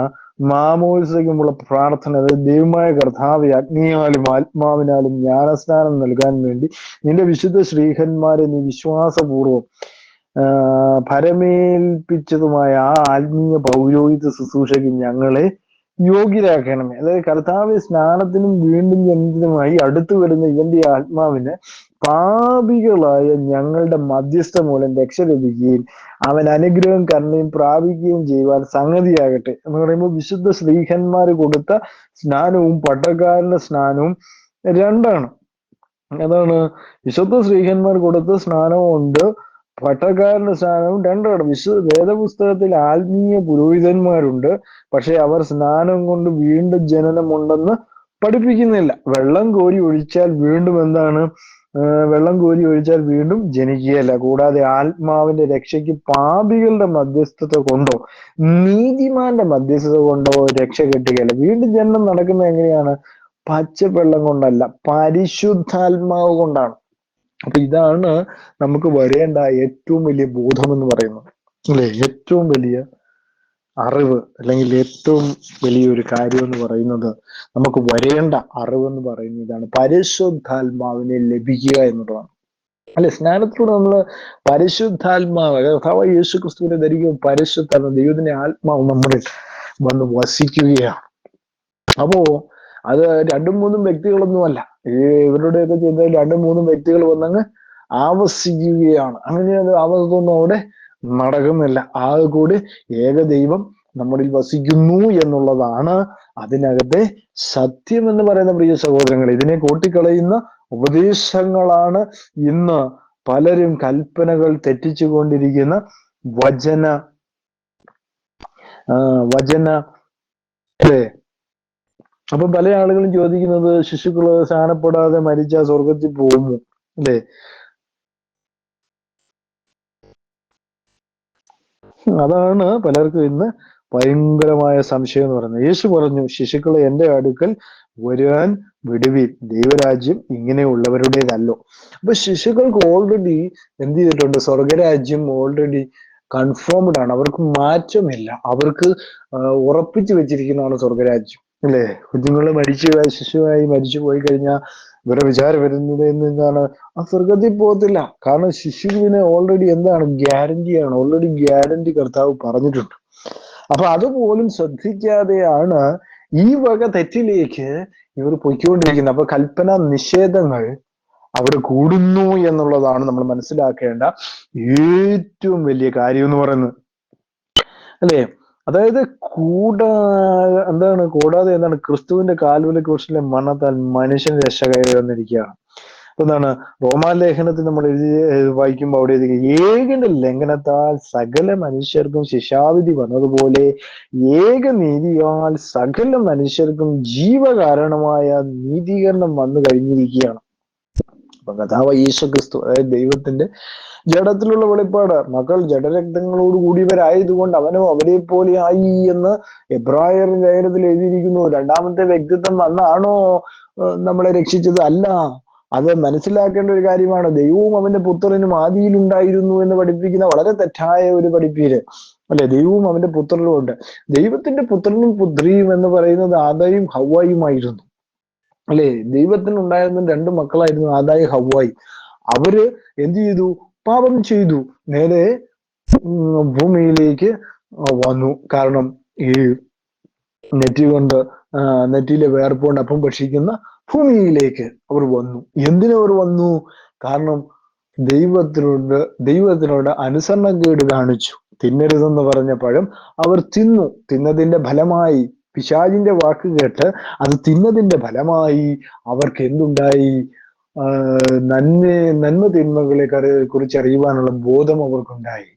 മാമോദിസയ്ക്കുമുള്ള പ്രാർത്ഥന, അതായത് ദൈവമായ കർത്താവ് അഗ്നിയാലും ആത്മാവിനാലും ജ്ഞാനസ്നാനം നൽകാൻ വേണ്ടി നിന്റെ വിശുദ്ധ ശ്രീഹന്മാരെ നീ വിശ്വാസപൂർവം ഭരമേൽപ്പിച്ചതുമായ ആ ആത്മീയ പൗരോഹിത്യ ശുശ്രൂഷയ്ക്ക് ഞങ്ങളെ യോഗ്യരാക്കണമേ. അതായത് കർത്താവ് സ്നാനത്തിനും വീണ്ടും ജനനത്തിനുമായി അടുത്തു വരുന്ന ഇവന്റെ ആത്മാവിന് പാപികളായ ഞങ്ങളുടെ മധ്യസ്ഥ മൂലം രക്ഷ ലഭിക്കുകയും അവൻ അനുഗ്രഹം കരുണയും പ്രാപിക്കുകയും ചെയ്യുവാൻ സംഗതിയാകട്ടെ എന്ന് പറയുമ്പോൾ വിശുദ്ധ ശ്രീഹന്മാര് കൊടുത്ത സ്നാനവും പട്ടക്കാരന്റെ സ്നാനവും രണ്ടാണ്. അതാണ് വിശുദ്ധ ശ്രീഹന്മാർ കൊടുത്ത സ്നാനവും ഉണ്ട്, പട്ടക്കാരന്റെ സ്നാനവും രണ്ടാണ്. വേദപുസ്തകത്തിൽ ആത്മീയ പുരോഹിതന്മാരുണ്ട്, പക്ഷെ അവർ സ്നാനം കൊണ്ട് വീണ്ടും ജനനമുണ്ടെന്ന് പഠിപ്പിക്കുന്നില്ല. വെള്ളം കോരി ഒഴിച്ചാൽ വീണ്ടും എന്താണ്? വെള്ളം കോരി ഒഴിച്ചാൽ വീണ്ടും ജനിക്കുകയല്ല. കൂടാതെ ആത്മാവിന്റെ രക്ഷയ്ക്ക് പാപികളുടെ മധ്യസ്ഥത കൊണ്ടോ നീതിമാന്റെ മധ്യസ്ഥത കൊണ്ടോ രക്ഷ കിട്ടുകയല്ല. വീണ്ടും ജനനം നടക്കുന്നത് എങ്ങനെയാണ്? പച്ചവെള്ളം കൊണ്ടല്ല, പരിശുദ്ധാത്മാവ് കൊണ്ടാണ്. അപ്പൊ ഇതാണ് നമുക്ക് വരേണ്ട ഏറ്റവും വലിയ ബോധം എന്ന് പറയുന്നത്, അല്ലെ? ഏറ്റവും വലിയ അറിവ് അല്ലെങ്കിൽ ഏറ്റവും വലിയൊരു കാര്യം എന്ന് പറയുന്നത്, നമുക്ക് വരേണ്ട അറിവ് എന്ന് പറയുന്നത് ഇതാണ്: പരിശുദ്ധാത്മാവിനെ ലഭിക്കുക എന്നുള്ളതാണ്, അല്ലെ? സ്നാനത്തിലൂടെ നമ്മൾ പരിശുദ്ധാത്മാവ് കർത്താവായ യേശു ക്രിസ്തുവിനെ ധരിക്കും. പരിശുദ്ധാത്മാവ് ദൈവത്തിന്റെ ആത്മാവ് നമ്മളിൽ വന്ന് വസിക്കുകയാണ്. അപ്പോ അത് 2-3 വ്യക്തികളൊന്നുമല്ല. ഇവരുടെയൊക്കെ ചെയ്താൽ 2-3 വ്യക്തികൾ വന്നങ്ങ് ആവസിക്കുകയാണ്. അങ്ങനെ ആവസൊന്നും അവിടെ നടക്കുന്നില്ല. ആകെ കൂടി ഏകദൈവം നമ്മളിൽ വസിക്കുന്നു എന്നുള്ളതാണ് അതിനകത്തെ സത്യം എന്ന് പറയുന്ന പ്രിയ സഹോദരങ്ങൾ. ഇതിനെ കൂട്ടിക്കളയുന്ന ഉപദേശങ്ങളാണ് ഇന്ന് പലരും കൽപ്പനകൾ തെറ്റിച്ചുകൊണ്ടിരിക്കുന്ന വചന അല്ലേ? അപ്പൊ പല ആളുകളും ചോദിക്കുന്നത്, ശിശുക്കള് സ്നാനപ്പെടാതെ മരിച്ചാൽ സ്വർഗത്തിൽ പോകുമോ, അല്ലേ? അതാണ് പലർക്കും ഇന്ന് ഭയങ്കരമായ സംശയം എന്ന് പറയുന്നത്. യേശു പറഞ്ഞു, ശിശുക്കളെ എന്റെ അടുക്കൽ വരുവാൻ വിടുവിൻ, ദൈവരാജ്യം ഇങ്ങനെയുള്ളവരുടേതല്ലോ. അപ്പൊ ശിശുക്കൾക്ക് ഓൾറെഡി എന്ത് ചെയ്തിട്ടുണ്ട്? സ്വർഗരാജ്യം ഓൾറെഡി കൺഫേംഡ് ആണ്, അവർക്ക് മാറ്റമില്ല, അവർക്ക് ഉറപ്പിച്ചു വെച്ചിരിക്കുന്നതാണ് സ്വർഗരാജ്യം, അല്ലേ? കുഞ്ഞുങ്ങള് ശിശുവായി മരിച്ചു പോയി കഴിഞ്ഞാൽ ഇവരുടെ വിചാരം വരുന്നത് എന്താണ്? ആ സ്വർഗത്തിൽ പോകത്തില്ല. കാരണം ശിശുവിന് ഓൾറെഡി എന്താണ്? ഗ്യാരണ്ടിയാണ്. ഓൾറെഡി ഗ്യാരണ്ടി കർത്താവ് പറഞ്ഞിട്ടുണ്ട്. അപ്പൊ അതുപോലും ശ്രദ്ധിക്കാതെയാണ് ഈ വക തെറ്റിലേക്ക് ഇവർ പൊയ്ക്കൊണ്ടിരിക്കുന്നത്. അപ്പൊ കൽപ്പന നിഷേധങ്ങൾ അവിടെ കൂടുന്നു എന്നുള്ളതാണ് നമ്മൾ മനസ്സിലാക്കേണ്ട ഏറ്റവും വലിയ കാര്യം എന്ന് പറയുന്നത്, അല്ലേ? അതായത് കൂടാതെ എന്താണ്? ക്രിസ്തുവിന്റെ കാൽവരി ക്രൂശിലെ മരണത്താൽ മനുഷ്യൻ രക്ഷ കയറി വന്നിരിക്കുകയാണ്. എന്താണ്? റോമാലേഖനത്തിൽ നമ്മൾ വായിക്കുമ്പോൾ അവിടെ ഏകന്റെ ലംഘനത്താൽ സകല മനുഷ്യർക്കും ശിക്ഷാവിധി വന്നതുപോലെ ഏകനീതിയാൽ സകല മനുഷ്യർക്കും ജീവകാരണമായ നീതീകരണം വന്നു കഴിഞ്ഞിരിക്കുകയാണ്. അപ്പൊ കഥാവ് യേശു ക്രിസ്തു, അതായത് ദൈവത്തിന്റെ ജഡത്തിലുള്ള വെളിപ്പാട്, മക്കൾ ജഡരക്തങ്ങളോട് കൂടിയവരായതുകൊണ്ട് അവനും അവരെ പോലെ ആയി എന്ന് എബ്രായർ ലേഖനത്തിൽ എഴുതിയിരിക്കുന്നു. രണ്ടാമത്തെ വ്യക്തിത്വം വന്നാണോ നമ്മളെ രക്ഷിച്ചത്? അല്ല. അത് മനസ്സിലാക്കേണ്ട ഒരു കാര്യമാണ്. ദൈവവും അവന്റെ പുത്രനും ആദിയിൽ ഉണ്ടായിരുന്നു എന്ന് പഠിപ്പിക്കുന്ന വളരെ തെറ്റായ ഒരു പഠിപ്പീര് അല്ലെ. ദൈവവും അവന്റെ പുത്രനും ഉണ്ട്. ദൈവത്തിന്റെ പുത്രനും പുത്രിയും എന്ന് പറയുന്നത് ആദായും ഹവ്വായുമായിരുന്നു അല്ലെ. ദൈവത്തിനുണ്ടായിരുന്ന രണ്ട് മക്കളായിരുന്നു ആദായി ഹവ്വായി. അവര് എന്ത് ചെയ്തു? പാപം ചെയ്തു. നേരെ ഭൂമിയിലേക്ക് വന്നു. കാരണം ഈ നെറ്റിയിലെ വേർപ്പുകൊണ്ട് അപ്പം ഭക്ഷിക്കുന്ന ഭൂമിയിലേക്ക് അവർ വന്നു. എന്തിനവർ വന്നു? കാരണം ദൈവത്തിനോട് അനുസരണക്കേട് കാണിച്ചു. തിന്നരുതെന്ന് പറഞ്ഞ പഴം അവർ തിന്നു. തിന്നതിന്റെ ഫലമായി, പിശാചിന്റെ വാക്ക് കേട്ട് അത് തിന്നതിന്റെ ഫലമായി അവർക്ക് എന്തുണ്ടായി? നന്മ തിന്മകളെ കുറിച്ച് അറിയുവാനുള്ള ബോധം അവർക്കുണ്ടായി.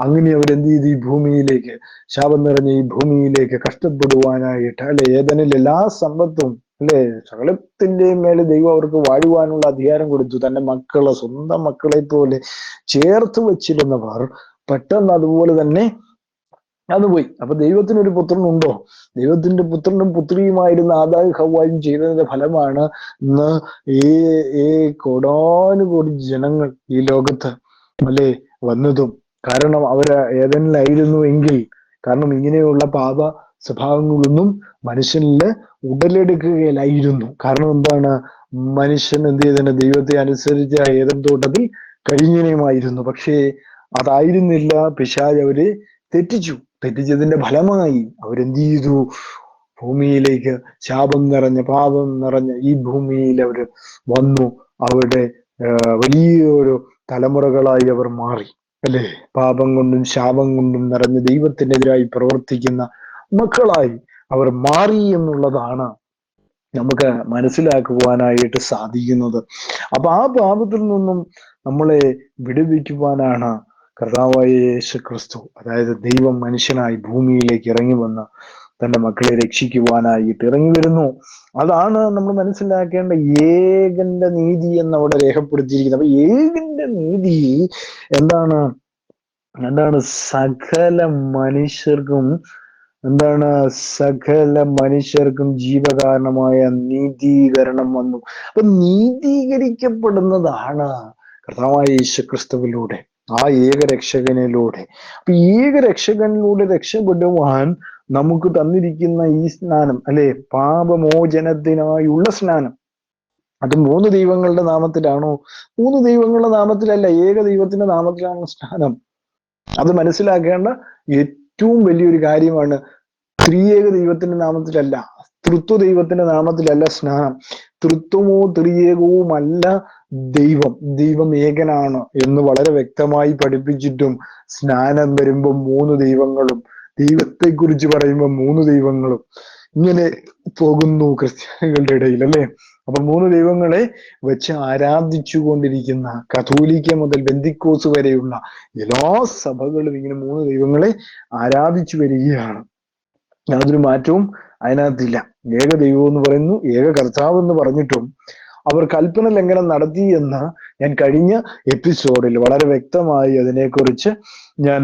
അങ്ങനെ അവരെന്ത് ചെയ്തു? ഈ ഭൂമിയിലേക്ക്, ശാപം നിറഞ്ഞ ഈ ഭൂമിയിലേക്ക് കഷ്ടപ്പെടുവാനായിട്ട് അല്ലെ. ഏദനിൽ എല്ലാ സമ്പത്തും അല്ലെ, സകലത്തിന്റെയും മേലെ ദൈവം അവർക്ക് വാഴുവാനുള്ള അധികാരം കൊടുത്തു. തന്റെ മക്കളെ, സ്വന്തം മക്കളെ പോലെ ചേർത്ത് വച്ചിരുന്നവർ പെട്ടെന്ന് അതുപോലെ തന്നെ അത് പോയി. അപ്പൊ ദൈവത്തിനൊരു പുത്രനുണ്ടോ? ദൈവത്തിന്റെ പുത്രനും പുത്രിയുമായിരുന്ന ആദായും ഹവ്വായും ചെയ്തതിന്റെ ഫലമാണ് ഇന്ന് ഈ കോടാനുകോടി ജനങ്ങൾ ഈ ലോകത്ത് അല്ലെ വന്നതും. കാരണം അവര് ഏതെനിലായിരുന്നു എങ്കിൽ, കാരണം ഇങ്ങനെയുള്ള പാപ സ്വഭാവങ്ങളൊന്നും മനുഷ്യനില് ഉടലെടുക്കുകയില്ലായിരുന്നു. കാരണം എന്താണ്? മനുഷ്യൻ എന്ത് ചെയ്തതിന്? ദൈവത്തെ അനുസരിച്ച് ഏദൻ തോട്ടത്തിൽ കഴിഞ്ഞുമായിരുന്നു. പക്ഷേ അതായിരുന്നില്ല. പിശാച് അവര് തെറ്റിച്ചതിന്റെ ഫലമായി അവരെന്ത് ചെയ്തു? ഭൂമിയിലേക്ക്, ശാപം നിറഞ്ഞ, പാപം നിറഞ്ഞ ഈ ഭൂമിയിൽ അവര് വന്നു. അവരുടെ വലിയൊരു തലമുറകളായി അവർ മാറി അല്ലെ. പാപം കൊണ്ടും ശാപം കൊണ്ടും നിറഞ്ഞ ദൈവത്തിനെതിരായി പ്രവർത്തിക്കുന്ന മക്കളായി അവർ മാറി എന്നുള്ളതാണ് നമുക്ക് മനസ്സിലാക്കുവാനായിട്ട് സാധിക്കുന്നത്. അപ്പൊ ആ പാപത്തിൽ നിന്നും നമ്മളെ വിടുവിക്കുവാനാണ് കർത്താവായ യേശു ക്രിസ്തു, അതായത് ദൈവം മനുഷ്യനായി ഭൂമിയിലേക്ക് ഇറങ്ങി വന്ന് തന്റെ മക്കളെ രക്ഷിക്കുവാനായിട്ട് ഇറങ്ങി വരുന്നു. അതാണ് നമ്മൾ മനസ്സിലാക്കേണ്ട ഏകന്റെ നീതി എന്ന് അവിടെ രേഖപ്പെടുത്തിയിരിക്കുന്നത്. അപ്പൊ ഏകന്റെ നീതി എന്താണ്? സകല മനുഷ്യർക്കും ജീവകാരണമായ നീതീകരണം വന്നു. അപ്പൊ നീതീകരിക്കപ്പെടുന്നതാണ് കർത്താവായ യേശു ക്രിസ്തുവിലൂടെ, ആ ഏകരക്ഷകനിലൂടെ. അപ്പൊ ഏകരക്ഷകനിലൂടെ രക്ഷപ്പെടുവാൻ നമുക്ക് തന്നിരിക്കുന്ന ഈ സ്നാനം അല്ലെ, പാപമോചനത്തിനായുള്ള സ്നാനം, അത് 3 ദൈവങ്ങളുടെ നാമത്തിലാണോ? 3 ദൈവങ്ങളുടെ നാമത്തിലല്ല, ഏക ദൈവത്തിന്റെ നാമത്തിലാണ് സ്നാനം. അത് മനസ്സിലാക്കേണ്ട ഏറ്റവും വലിയൊരു കാര്യമാണ്. ത്രിയേക ദൈവത്തിന്റെ നാമത്തിലല്ല, തൃത്വ ദൈവത്തിന്റെ നാമത്തിലല്ല സ്നാനം. തൃത്വമോ ത്രിയേകവുമല്ല ദൈവം ഏകനാണ് എന്ന് വളരെ വ്യക്തമായി പഠിപ്പിച്ചിട്ടും സ്നാനം വരുമ്പോൾ 3 ദൈവങ്ങളും, ദൈവത്തെ കുറിച്ച് പറയുമ്പോൾ 3 ദൈവങ്ങളും ഇങ്ങനെ പോകുന്നു ക്രിസ്ത്യാനികളുടെ ഇടയിൽ അല്ലെ. അപ്പൊ 3 ദൈവങ്ങളെ വെച്ച് ആരാധിച്ചു കൊണ്ടിരിക്കുന്ന കത്തോലിക്ക മുതൽ ബെന്തിക്കോസ് വരെയുള്ള എല്ലാ സഭകളും ഇങ്ങനെ 3 ദൈവങ്ങളെ ആരാധിച്ചു വരികയാണ്. യാതൊരു മാറ്റവും അതിനകത്തില്ല. ഏക ദൈവം എന്ന് പറയുന്നു, ഏക കർത്താവ് എന്ന് പറഞ്ഞിട്ടും അവർ കൽപ്പന ലംഘനം നടത്തി എന്ന് ഞാൻ കഴിഞ്ഞ എപ്പിസോഡിൽ വളരെ വ്യക്തമായി അതിനെക്കുറിച്ച് ഞാൻ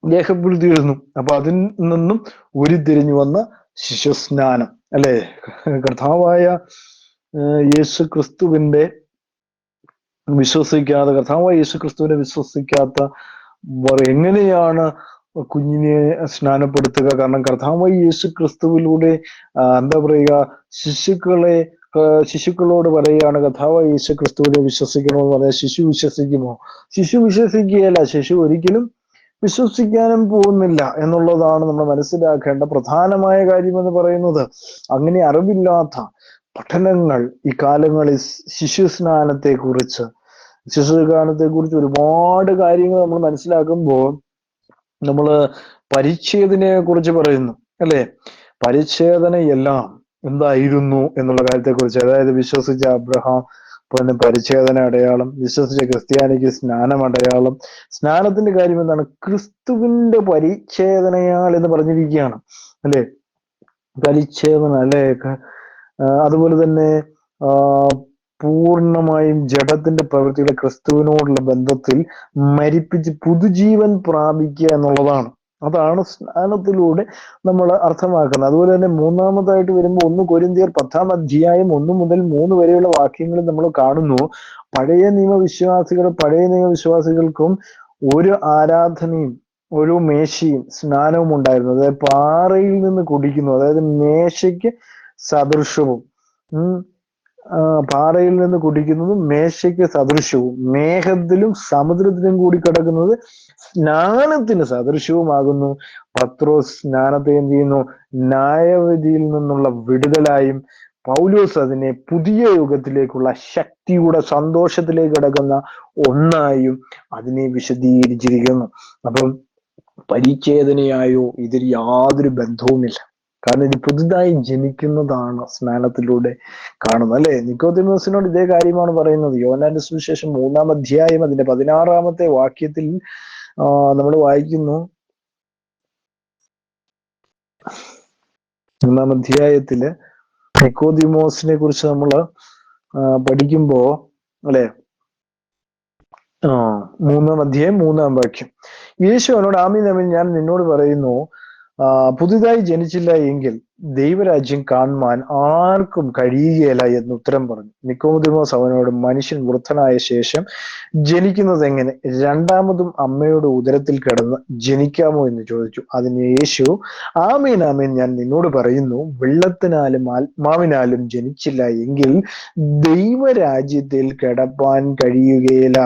രേഖപ്പെടുത്തിയിരുന്നു. അപ്പൊ അതിൽ നിന്നും ഉരുത്തിരിഞ്ഞു വന്ന ശിശുസ്നാനം അല്ലെ, കർത്താവായ യേശു ക്രിസ്തുവിന്റെ കർത്താവായ യേശു ക്രിസ്തുവിനെ വിശ്വസിക്കാത്ത എങ്ങനെയാണ് കുഞ്ഞിനെ സ്നാനപ്പെടുത്തുക? കാരണം കർത്താവായ യേശു ക്രിസ്തുവിലൂടെ എന്താ പറയുക, ശിശുക്കളോട് പറയുകയാണ്, കർത്താവായ യേശു ക്രിസ്തുവിനെ വിശ്വസിക്കണമെന്ന് പറയാം. ശിശു വിശ്വസിക്കുമോ? ശിശു വിശ്വസിക്കുകയല്ല, ശിശു ഒരിക്കലും വിശ്വസിക്കാനും പോകുന്നില്ല എന്നുള്ളതാണ് നമ്മൾ മനസ്സിലാക്കേണ്ട പ്രധാനമായ കാര്യം എന്ന് പറയുന്നത്. അങ്ങനെ അറിവില്ലാത്ത പഠനങ്ങൾ ഈ കാലങ്ങളിൽ ശിശുസ്നാനത്തെ കുറിച്ച് ഒരുപാട് കാര്യങ്ങൾ നമ്മൾ മനസ്സിലാക്കുമ്പോൾ നമ്മള് പരിച്ഛേദനയെ കുറിച്ച് പറയുന്നു അല്ലെ. പരിച്ഛേദനയെല്ലാം എന്തായിരുന്നു എന്നുള്ള കാര്യത്തെ കുറിച്ച്, അതായത് വിശ്വസിച്ച അബ്രഹാം പിന്നെ പരിച്ഛേദന അടയാളം, വിശ്വസിച്ച ക്രിസ്ത്യാനിക്ക് സ്നാനം അടയാളം. സ്നാനത്തിന്റെ കാര്യം എന്താണ്? ക്രിസ്തുവിന്റെ പരിച്ഛേദനയാൽ എന്ന് പറഞ്ഞിരിക്കുകയാണ് അല്ലെ. പരിച്ഛേദന അല്ലെ. അതുപോലെ തന്നെ പൂർണ്ണമായും ജഡത്തിന്റെ പ്രവൃത്തിയുടെ ക്രിസ്തുവിനോടുള്ള ബന്ധത്തിൽ മരിപ്പിച്ച് പുതുജീവൻ പ്രാപിക്കുക എന്നുള്ളതാണ്. അതാണ് സ്നാനത്തിലൂടെ നമ്മൾ അർത്ഥമാക്കുന്നത്. അതുപോലെ തന്നെ മൂന്നാമതായിട്ട് വരുമ്പോൾ 1 കൊരിന്ത്യർ 10-ാം അധ്യായം 1 മുതൽ 3 വരെയുള്ള വാക്യങ്ങളിൽ നമ്മൾ കാണുന്നു, പഴയ നിയമവിശ്വാസികൾക്കും ഒരു ആരാധനയും ഒരു മേശയും സ്നാനവും ഉണ്ടായിരുന്നു. അതായത് പാറയിൽ നിന്ന് കുടിക്കുന്നു, അതായത് മേശയ്ക്ക് സദൃശവും പാറയിൽ നിന്ന് കുടിക്കുന്നതും മേശയ്ക്ക് സദൃശവും മേഘത്തിലും സമുദ്രത്തിലും കൂടി കിടക്കുന്നത് സ്നാനത്തിന് സദൃശവുമാകുന്നു. പത്രോസ് സ്നാനത്തെ എന്ത് ചെയ്യുന്നു? ന്യായവിധിയിൽ നിന്നുള്ള വിടുതലായും പൗലോസ് അതിനെ പുതിയ യുഗത്തിലേക്കുള്ള ശക്തിയുടെ സന്തോഷത്തിലേക്ക് കിടക്കുന്ന ഒന്നായും അതിനെ വിശദീകരിച്ചിരിക്കുന്നു. അപ്പം പരിച്ഛേദനയായോ ഇതിൽ യാതൊരു ബന്ധവുമില്ല. കാരണം ഇത് പുതുതായി ജനിക്കുന്നതാണ് സ്നാനത്തിലൂടെ കാണുന്നത്, അല്ലെ? നിക്കോദിമോസിനോട് ഇതേ കാര്യമാണ് പറയുന്നത്. യോഹന്നാന്റെ സുവിശേഷം 3-ാം അധ്യായം അതിന്റെ 16-ാമത്തെ വാക്യത്തിൽ നമ്മൾ വായിക്കുന്നു. 3-ാം അധ്യായത്തില് നിക്കോദിമോസിനെ കുറിച്ച് നമ്മൾ പഠിക്കുമ്പോ, അല്ലെ, 3-ാം അധ്യായം 3-ാം വാക്യം, യേശു അവനോട്, ആമീൻ ആമീൻ ഞാൻ നിന്നോട് പറയുന്നു, പുതുതായി ജനിച്ചില്ല എങ്കിൽ ദൈവരാജ്യം കാണുവാൻ ആർക്കും കഴിയുകയില്ല എന്ന് ഉത്തരം പറഞ്ഞു. നിക്കോദിമോസ് അവനോട്, മനുഷ്യൻ വൃദ്ധനായ ശേഷം ജനിക്കുന്നത് എങ്ങനെ? രണ്ടാമതും അമ്മയുടെ ഉദരത്തിൽ കിടന്ന് ജനിക്കാമോ എന്ന് ചോദിച്ചു. അതിന് യേശു, ആമീൻ ആമീൻ ഞാൻ നിന്നോട് പറയുന്നു, വെള്ളത്തിനാലും ആത്മാവിനാലും ജനിച്ചില്ല എങ്കിൽ ദൈവരാജ്യത്തിൽ കിടപ്പാൻ കഴിയുകയില്ല.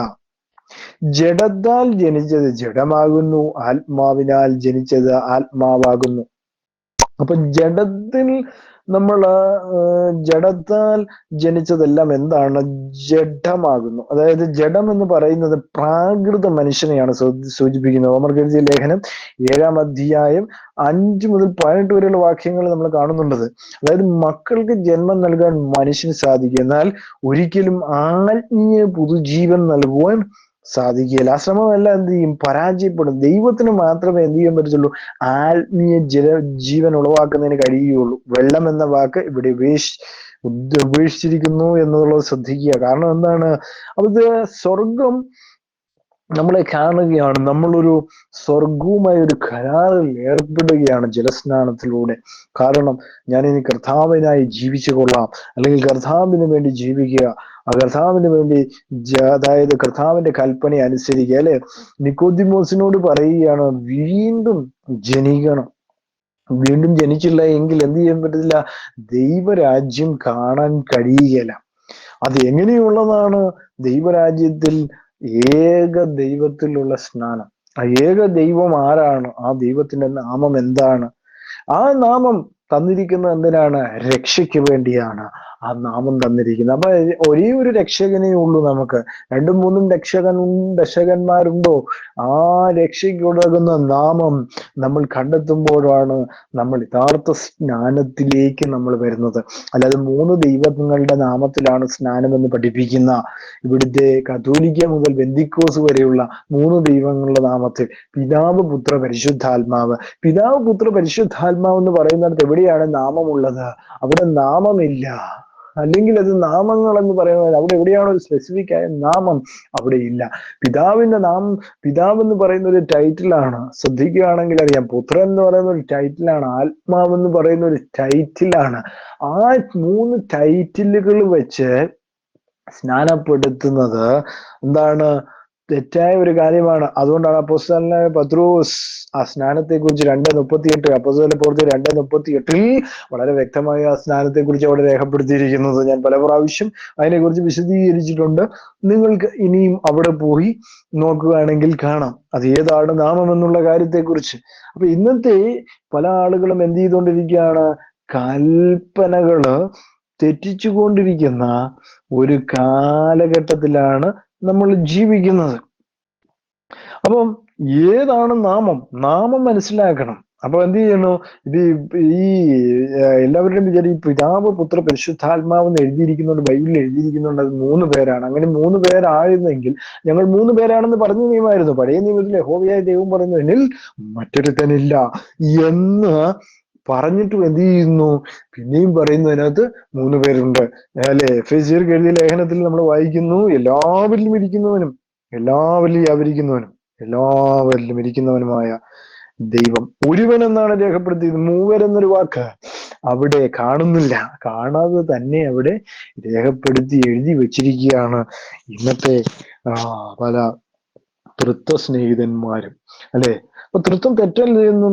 ജഡത്താൽ ജനിച്ചത് ജഡമാകുന്നു, ആത്മാവിനാൽ ജനിച്ചത് ആത്മാവാകുന്നു. അപ്പൊ ജഡത്താൽ ജനിച്ചതെല്ലാം എന്താണ്? ജഡമാകുന്നു. അതായത് ജഡം എന്ന് പറയുന്നത് പ്രാകൃത മനുഷ്യനെയാണ് സൂചിപ്പിക്കുന്നത്. ഓമർഗെഴുതിയ ലേഖനം 7-ാം അധ്യായം 5 മുതൽ 18 വരെയുള്ള വാക്യങ്ങൾ നമ്മൾ കാണുന്നുണ്ടത്. അതായത് മക്കൾക്ക് ജന്മം നൽകാൻ മനുഷ്യന് സാധിക്കും, എന്നാൽ ഒരിക്കലും ആത്മീയ പുതുജീവൻ നൽകുവാൻ സാധിക്കുകയില്ല. ആ ശ്രമമെല്ലാം എന്ത് ചെയ്യും? പരാജയപ്പെടും. ദൈവത്തിന് മാത്രമേ എന്ത് ചെയ്യാൻ പറ്റത്തുള്ളൂ? ആത്മീയ ജീവൻ ഉളവാക്കുന്നതിന് കഴിയുകയുള്ളൂ. വെള്ളം എന്ന വാക്ക് ഇവിടെ ഉപേക്ഷിച്ചിരിക്കുന്നു എന്നുള്ളത് ശ്രദ്ധിക്കുക. കാരണം എന്താണ്? അത് സ്വർഗം നമ്മളെ കാണുകയാണ്. നമ്മളൊരു സ്വർഗവുമായി ഒരു കരാറിൽ ഏർപ്പെടുകയാണ് ജലസ്നാനത്തിലൂടെ. കാരണം ഞാൻ ഇനി കർത്താവിനായി ജീവിച്ചു കൊള്ളാം, അല്ലെങ്കിൽ കർത്താവിന് വേണ്ടി ജീവിക്കുക, ആ കർത്താവിന് വേണ്ടി അതായത് കർത്താവിന്റെ കൽപ്പന അനുസരിക്കുക, അല്ലെ? നിക്കോദിമോസിനോട് പറയുകയാണ്, വീണ്ടും ജനിക്കണം. വീണ്ടും ജനിച്ചില്ല എങ്കിൽ എന്ത് ചെയ്യാൻ പറ്റത്തില്ല? ദൈവരാജ്യം കാണാൻ കഴിയുകയില്ല. അത് എങ്ങനെയുള്ളതാണ്? ദൈവരാജ്യത്തിൽ ഏക ദൈവത്തിലുള്ള സ്നാനം. ആ ഏക ദൈവം ആരാണ്? ആ ദൈവത്തിന്റെ നാമം എന്താണ്? ആ നാമം തന്നിരിക്കുന്നത് എന്തിനാണ്? രക്ഷയ്ക്ക് വേണ്ടിയാണ് ആ നാമം തന്നിരിക്കുന്നത്. അപ്പൊ ഒരേ ഒരു രക്ഷകനേ ഉള്ളൂ നമുക്ക്. 2-3 രക്ഷകന്മാരുണ്ടോ? ആ രക്ഷയ്ക്കുടകുന്ന നാമം നമ്മൾ കണ്ടെത്തുമ്പോഴാണ് നമ്മൾ യഥാർത്ഥ സ്നാനത്തിലേക്ക് നമ്മൾ വരുന്നത്. അല്ലാതെ 3 ദൈവങ്ങളുടെ നാമത്തിലാണ് സ്നാനം എന്ന് പഠിപ്പിക്കുന്ന ഇവിടുത്തെ കത്തോലിക്ക മുതൽ ബെന്തിക്കോസ് വരെയുള്ള 3 ദൈവങ്ങളുടെ നാമത്തിൽ പിതാവ്, പുത്ര, പരിശുദ്ധാത്മാവ്. പിതാവ്, പുത്ര, പരിശുദ്ധാത്മാവ് എന്ന് പറയുന്നിടത്ത് എവിടെയാണ് നാമമുള്ളത്? അവിടെ നാമമില്ല. അല്ലെങ്കിൽ അത് നാമങ്ങൾ എന്ന് പറയുന്നത് അവിടെ എവിടെയാണോ ഒരു സ്പെസിഫിക് ആയ നാമം? അവിടെ ഇല്ല. പിതാവിന്റെ നാമം, പിതാവ് എന്ന് പറയുന്ന ഒരു ടൈറ്റിലാണ്. ശ്രദ്ധിക്കുകയാണെങ്കിൽ അറിയാം. പുത്രൻ എന്ന് പറയുന്ന ഒരു ടൈറ്റിലാണ്. ആത്മാവ് എന്ന് പറയുന്ന ഒരു ടൈറ്റിലാണ്. ആ 3 ടൈറ്റിലുകൾ വെച്ച് സ്നാനപ്പെടുത്തുന്നത് എന്താണ്? തെറ്റായ ഒരു കാര്യമാണ്. അതുകൊണ്ടാണ് അപ്പോസ്തലനായ പത്രോസ് ആ സ്നാനത്തെ കുറിച്ച് 2:38 അപ്പോസ്തല പ്രവൃത്തി 2:38 വളരെ വ്യക്തമായി ആ സ്നാനത്തെ കുറിച്ച് അവിടെ രേഖപ്പെടുത്തിയിരിക്കുന്നത്. ഞാൻ പല പ്രാവശ്യം അതിനെക്കുറിച്ച് വിശദീകരിച്ചിട്ടുണ്ട്. നിങ്ങൾക്ക് ഇനിയും അവിടെ പോയി നോക്കുകയാണെങ്കിൽ കാണാം അത് ഏതാണ് നാമം എന്നുള്ള കാര്യത്തെക്കുറിച്ച്. അപ്പൊ ഇന്നത്തെ പല ആളുകളും എന്ത് ചെയ്തുകൊണ്ടിരിക്കുകയാണ്? കൽപ്പനകള് തെറ്റിച്ചുകൊണ്ടിരിക്കുന്ന ഒരു കാലഘട്ടത്തിലാണ് നമ്മൾ ജീവിക്കുന്നത്. അപ്പം ഏതാണ് നാമം? നാമം മനസ്സിലാക്കണം. അപ്പൊ എന്ത് ചെയ്യുന്നു? ഇത് ഈ എല്ലാവരുടെയും വിചാരിക്കും പിതാവ്, പുത്ര, പരിശുദ്ധാത്മാവ് എന്ന് എഴുതിയിരിക്കുന്നുണ്ട്, ബൈബിളിൽ എഴുതിയിരിക്കുന്നുണ്ട് അത് 3 പേരാണ്. അങ്ങനെ 3 പേരായിരുന്നെങ്കിൽ ഞങ്ങൾ 3 പേരാണെന്ന് പറഞ്ഞു നിയമായിരുന്നു. പഴയ നിയമത്തിൽ യഹോവയായ ദൈവം പറയുന്നു, എന്നിൽ മറ്റൊരുത്തനില്ല എന്ന് പറഞ്ഞിട്ടും എന്ത് ചെയ്യുന്നു? പിന്നെയും പറയുന്നു അതിനകത്ത് 3 പേരുണ്ട്. അല്ലെ? എഫേസ്യർക്ക് എഴുതിയ ലേഖനത്തിൽ നമ്മൾ വായിക്കുന്നു, എല്ലാവരിലും ഇരിക്കുന്നവനും എല്ലാവരിലും വ്യാപരിക്കുന്നവനും എല്ലാവരിലും ഇരിക്കുന്നവനുമായ ദൈവം ഒരുവൻ എന്നാണ് രേഖപ്പെടുത്തിയത്. മൂവരെന്നൊരു വാക്ക് അവിടെ കാണുന്നില്ല. കാണാതെ തന്നെ അവിടെ രേഖപ്പെടുത്തി എഴുതി വെച്ചിരിക്കുകയാണ്. ഇന്നത്തെ പല തൃത്വ സ്നേഹിതന്മാരും, അല്ലെ? അപ്പൊ തൃത്വം തെറ്റല്ല എന്ന്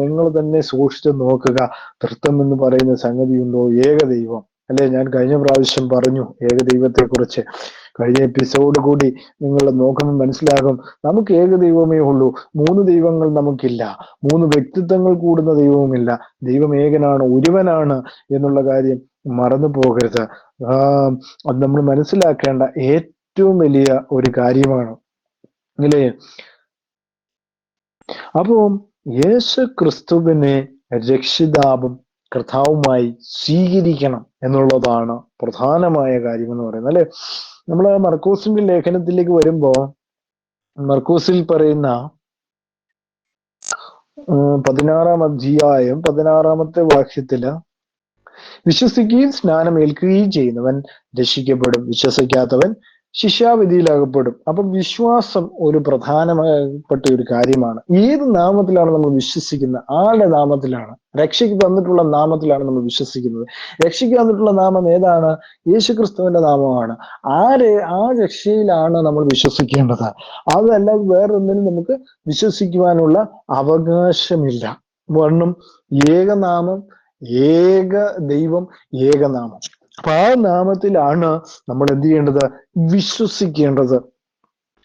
നിങ്ങൾ തന്നെ സൂക്ഷിച്ചു നോക്കുക. തൃത്വം എന്ന് പറയുന്ന സംഗതിയുണ്ടോ? ഏകദൈവം, അല്ലെ? ഞാൻ കഴിഞ്ഞ പ്രാവശ്യം പറഞ്ഞു ഏകദൈവത്തെ കുറിച്ച്. കഴിഞ്ഞ എപ്പിസോഡ് കൂടി നിങ്ങൾ നോക്കുമ്പോൾ മനസ്സിലാകും, നമുക്ക് ഏകദൈവമേ ഉള്ളൂ. 3 ദൈവങ്ങൾ നമുക്കില്ല. 3 വ്യക്തിത്വങ്ങൾ കൂടുന്ന ദൈവവുമില്ല. ദൈവം ഏകനാണ്, ഒരുവനാണ് എന്നുള്ള കാര്യം മറന്നു പോകരുത്. അത് നമ്മൾ മനസ്സിലാക്കേണ്ട ഏറ്റവും വലിയ ഒരു കാര്യമാണ്, അല്ലേ? അപ്പോ യേശു ക്രിസ്തുവിനെ രക്ഷിതാവും കർത്താവുമായി സ്വീകരിക്കണം എന്നുള്ളതാണ് പ്രധാനമായ കാര്യം എന്ന് പറയുന്നത്, അല്ലെ? നമ്മൾ മർക്കോസിന്റെ ലേഖനത്തിലേക്ക് വരുമ്പോ മർക്കോസിൽ പറയുന്ന 16-ാം അധ്യായം 16-ാമത്തെ വാക്യത്തില്, വിശ്വസിക്കുകയും സ്നാനം ഏൽക്കുകയും ചെയ്യുന്നവൻ രക്ഷിക്കപ്പെടും, വിശ്വസിക്കാത്തവൻ ശിക്ഷാവിധിയിലകപ്പെടും. അപ്പം വിശ്വാസം ഒരു പ്രധാനപ്പെട്ട ഒരു കാര്യമാണ്. ഏത് നാമത്തിലാണ് നമ്മൾ വിശ്വസിക്കുന്നത്? ആരുടെ നാമത്തിലാണ്? രക്ഷയ്ക്ക് തന്നിട്ടുള്ള നാമത്തിലാണ് നമ്മൾ വിശ്വസിക്കുന്നത്. രക്ഷയ്ക്ക് തന്നിട്ടുള്ള നാമം ഏതാണ്? യേശുക്രിസ്തുവിന്റെ നാമമാണ്. ആ രക്ഷയിലാണ് നമ്മൾ വിശ്വസിക്കേണ്ടത്. അതല്ലാതെ വേറൊന്നിനും നമുക്ക് വിശ്വസിക്കുവാനുള്ള അവകാശമില്ല. കാരണം ഏകനാമം, ഏക ദൈവം, ഏകനാമം. അപ്പൊ ആ നാമത്തിലാണ് നമ്മൾ എന്ത് ചെയ്യേണ്ടത്? വിശ്വസിക്കേണ്ടത്,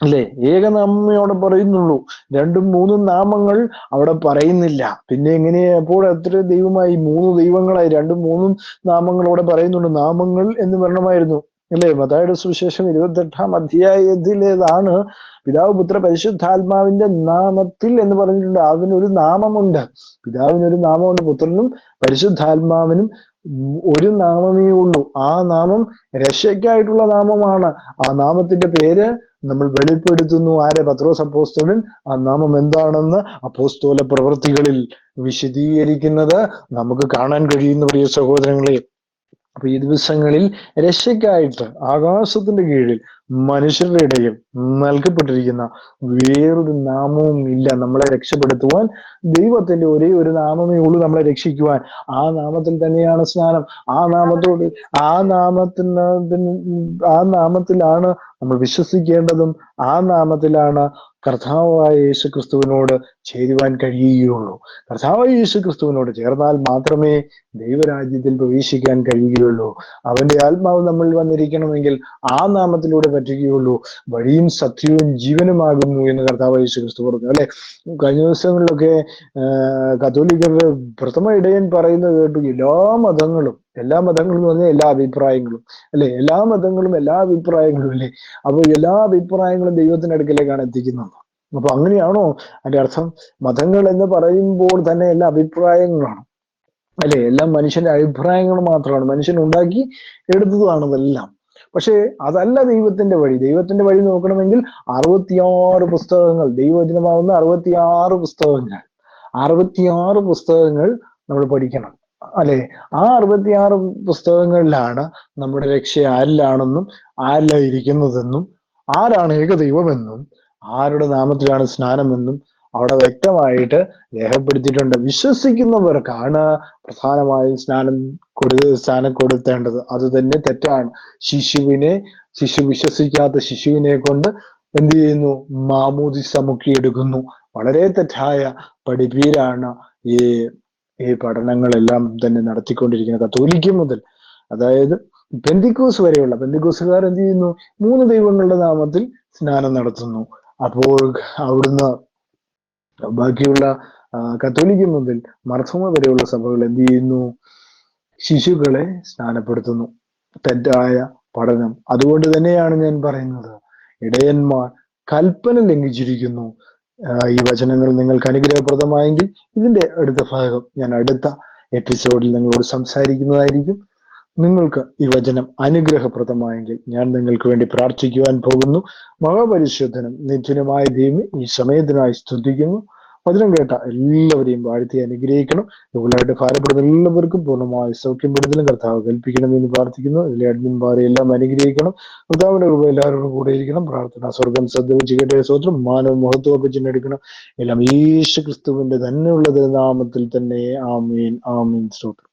അല്ലെ? ഏകനാമമേ അവിടെ പറയുന്നുള്ളൂ. 2ഉം 3ഉം നാമങ്ങൾ അവിടെ പറയുന്നില്ല. പിന്നെ എങ്ങനെയാ അപ്പോൾ എത്ര ദൈവമായി? 3 ദൈവങ്ങളായി. 2ഉം 3ഉം നാമങ്ങൾ അവിടെ പറയുന്നുണ്ട്. നാമങ്ങൾ എന്ന് പറയണമായിരുന്നു, അല്ലെ? മത്തായിയുടെ സുവിശേഷം 28-ാം അധ്യായത്തിലേതാണ് പിതാവ് പുത്ര പരിശുദ്ധാത്മാവിന്റെ നാമത്തിൽ എന്ന് പറഞ്ഞിട്ടുണ്ട്. അതിനൊരു നാമമുണ്ട്. പിതാവിനൊരു നാമമുണ്ട്, പുത്രനും പരിശുദ്ധാത്മാവിനും ഒരു നാമമേ ഉള്ളൂ. ആ നാമം രക്ഷയ്ക്കായിട്ടുള്ള നാമമാണ്. ആ നാമത്തിന്റെ പേര് നമ്മൾ വെളിപ്പെടുത്തുന്നു. ആരെ? പത്രോസ് അപ്പോസ്തലൻ ആ നാമം എന്താണെന്ന് അപ്പോസ്തല പ്രവൃത്തികളിൽ വിശദീകരിക്കുന്നത് നമുക്ക് കാണാൻ കഴിയുന്ന പ്രിയ സഹോദരങ്ങളെ. അപ്പൊ ഈ ദിവസങ്ങളിൽ രക്ഷയ്ക്കായിട്ട് ആകാശത്തിന്റെ കീഴിൽ മനുഷ്യരുടെ ഇടയിൽ നൽകപ്പെട്ടിരിക്കുന്ന വേറൊരു നാമവും ഇല്ല. നമ്മളെ രക്ഷപ്പെടുത്തുവാൻ ദൈവത്തിന്റെ ഒരേ ഒരു നാമമേ ഉള്ളൂ, നമ്മളെ രക്ഷിക്കുവാൻ. ആ നാമത്തിൽ തന്നെയാണ് സ്നാനം. ആ നാമത്തിലാണ് നമ്മൾ വിശ്വസിക്കേണ്ടതും. ആ നാമത്തിലാണ് കർത്താവായ യേശു ക്രിസ്തുവിനോട് ചേരുവാൻ കഴിയുകയുള്ളൂ. കർത്താവായ യേശു ക്രിസ്തുവിനോട് ചേർന്നാൽ മാത്രമേ ദൈവരാജ്യത്തിൽ പ്രവേശിക്കാൻ കഴിയുകയുള്ളൂ. അവന്റെ ആത്മാവ് നമ്മൾ വന്നിരിക്കണമെങ്കിൽ ആ നാമത്തിലൂടെ പറ്റുകയുള്ളൂ. വഴിയും സത്യവും ജീവനുമാകുന്നു എന്ന് കർത്താവായ യേശു ക്രിസ്തു പറഞ്ഞു, അല്ലെ? കഴിഞ്ഞ ദിവസങ്ങളിലൊക്കെ കത്തോലിക്കരുടെ പ്രഥമ ഇടയൻ പറയുന്നത് കേട്ടു, എല്ലാ മതങ്ങളും എന്ന് പറഞ്ഞാൽ എല്ലാ അഭിപ്രായങ്ങളും, അല്ലെ? എല്ലാ മതങ്ങളും എല്ലാ അഭിപ്രായങ്ങളും, അല്ലെ? അപ്പൊ എല്ലാ അഭിപ്രായങ്ങളും ദൈവത്തിന്റെ അടുക്കലേക്കാണ് എത്തിക്കുന്നത്. അപ്പൊ അങ്ങനെയാണോ അതിന്റെ അർത്ഥം? മതങ്ങൾ എന്ന് പറയുമ്പോൾ തന്നെ എല്ലാ അഭിപ്രായങ്ങളാണ്, അല്ലെ? എല്ലാം മനുഷ്യന്റെ അഭിപ്രായങ്ങൾ മാത്രമാണ്, മനുഷ്യൻ ഉണ്ടാക്കി എടുത്തതാണ് അതെല്ലാം. പക്ഷെ അതല്ല ദൈവത്തിന്റെ വഴി. ദൈവത്തിന്റെ വഴി നോക്കണമെങ്കിൽ 66 പുസ്തകങ്ങൾ, ദൈവവചനമാകുന്ന 66 പുസ്തകങ്ങൾ നമ്മൾ പഠിക്കണം, അല്ലെ? ആ 66 പുസ്തകങ്ങളിലാണ് നമ്മുടെ രക്ഷ ആരിലാണെന്നും ആരിലായിരിക്കുന്നതെന്നും ആരാണ് ഏകദൈവമെന്നും ആരുടെ നാമത്തിലാണ് സ്നാനമെന്നും അവിടെ വ്യക്തമായിട്ട് രേഖപ്പെടുത്തിയിട്ടുണ്ട്. വിശ്വസിക്കുന്നവർക്കാണ് പ്രധാനമായും സ്നാനം കൊടുത്തേണ്ടത്. അത് തന്നെ തെറ്റാണ്. വിശ്വസിക്കാത്ത ശിശുവിനെ കൊണ്ട് എന്ത് ചെയ്യുന്നു? മാമോദിസ മുക്കിയെടുക്കുന്നു. വളരെ തെറ്റായ പഠിപ്പീരാണ് ഈ പഠനങ്ങളെല്ലാം തന്നെ നടത്തിക്കൊണ്ടിരിക്കുന്നത്. കത്തോലിക്ക മുതൽ അതായത് പെന്തിക്കോസ് വരെയുള്ള പെന്തിക്കോസുകാർ എന്ത് ചെയ്യുന്നു? 3 ദൈവങ്ങളുടെ നാമത്തിൽ സ്നാനം നടത്തുന്നു. അപ്പോൾ അവിടുന്ന് ബാക്കിയുള്ള കത്തോലിക്ക മുതൽ മർത്തോമ വരെയുള്ള സഭകൾ എന്ത് ചെയ്യുന്നു? ശിശുക്കളെ സ്നാനപ്പെടുത്തുന്നു. തെറ്റായ പഠനം. അതുകൊണ്ട് തന്നെയാണ് ഞാൻ പറയുന്നത്, ഇടയന്മാർ കൽപ്പന ലംഘിച്ചിരിക്കുന്നു. ഈ വചനങ്ങൾ നിങ്ങൾക്ക് അനുഗ്രഹപ്രദമായെങ്കിൽ ഇതിന്റെ അടുത്ത ഭാഗം ഞാൻ അടുത്ത എപ്പിസോഡിൽ നിങ്ങളോട് സംസാരിക്കുന്നതായിരിക്കും. നിങ്ങൾക്ക് ഈ വചനം അനുഗ്രഹപ്രദമായെങ്കിൽ ഞാൻ നിങ്ങൾക്ക് വേണ്ടി പ്രാർത്ഥിക്കുവാൻ പോകുന്നു. മഹാപരിശുദ്ധനും നിത്യനുമായ ദൈവമേ, ഈ സമയത്തിനായി സ്തുതിക്കുന്നു. വചനം കേട്ട എല്ലാവരെയും വാഴ്ത്തി അനുഗ്രഹിക്കണം. ഇവളായിട്ട് ഭാരപ്പെടുന്ന എല്ലാവർക്കും പൂർണ്ണമായ സൗഖ്യം പെടുത്തലും കർത്താവ് കൽപ്പിക്കണമെന്ന് പ്രാർത്ഥിക്കുന്നു. ഇതിലെ അഡ്മിന്മാരെ എല്ലാം അനുഗ്രഹിക്കണം. കർത്താവിന്റെ കൃപ എല്ലാവരോടും കൂടെ ഇരിക്കണം. പ്രാർത്ഥന സ്വർഗം ശ്രദ്ധിച്ച് കേട്ട സ്വത്രം മാനവ മഹത്വമൊക്കെ ചിന്നെടുക്കണം. എല്ലാം യേശു ക്രിസ്തുവിന്റെ തന്നെയുള്ള നാമത്തിൽ തന്നെ. ആമീൻ ആമീൻ. സ്തോത്രം.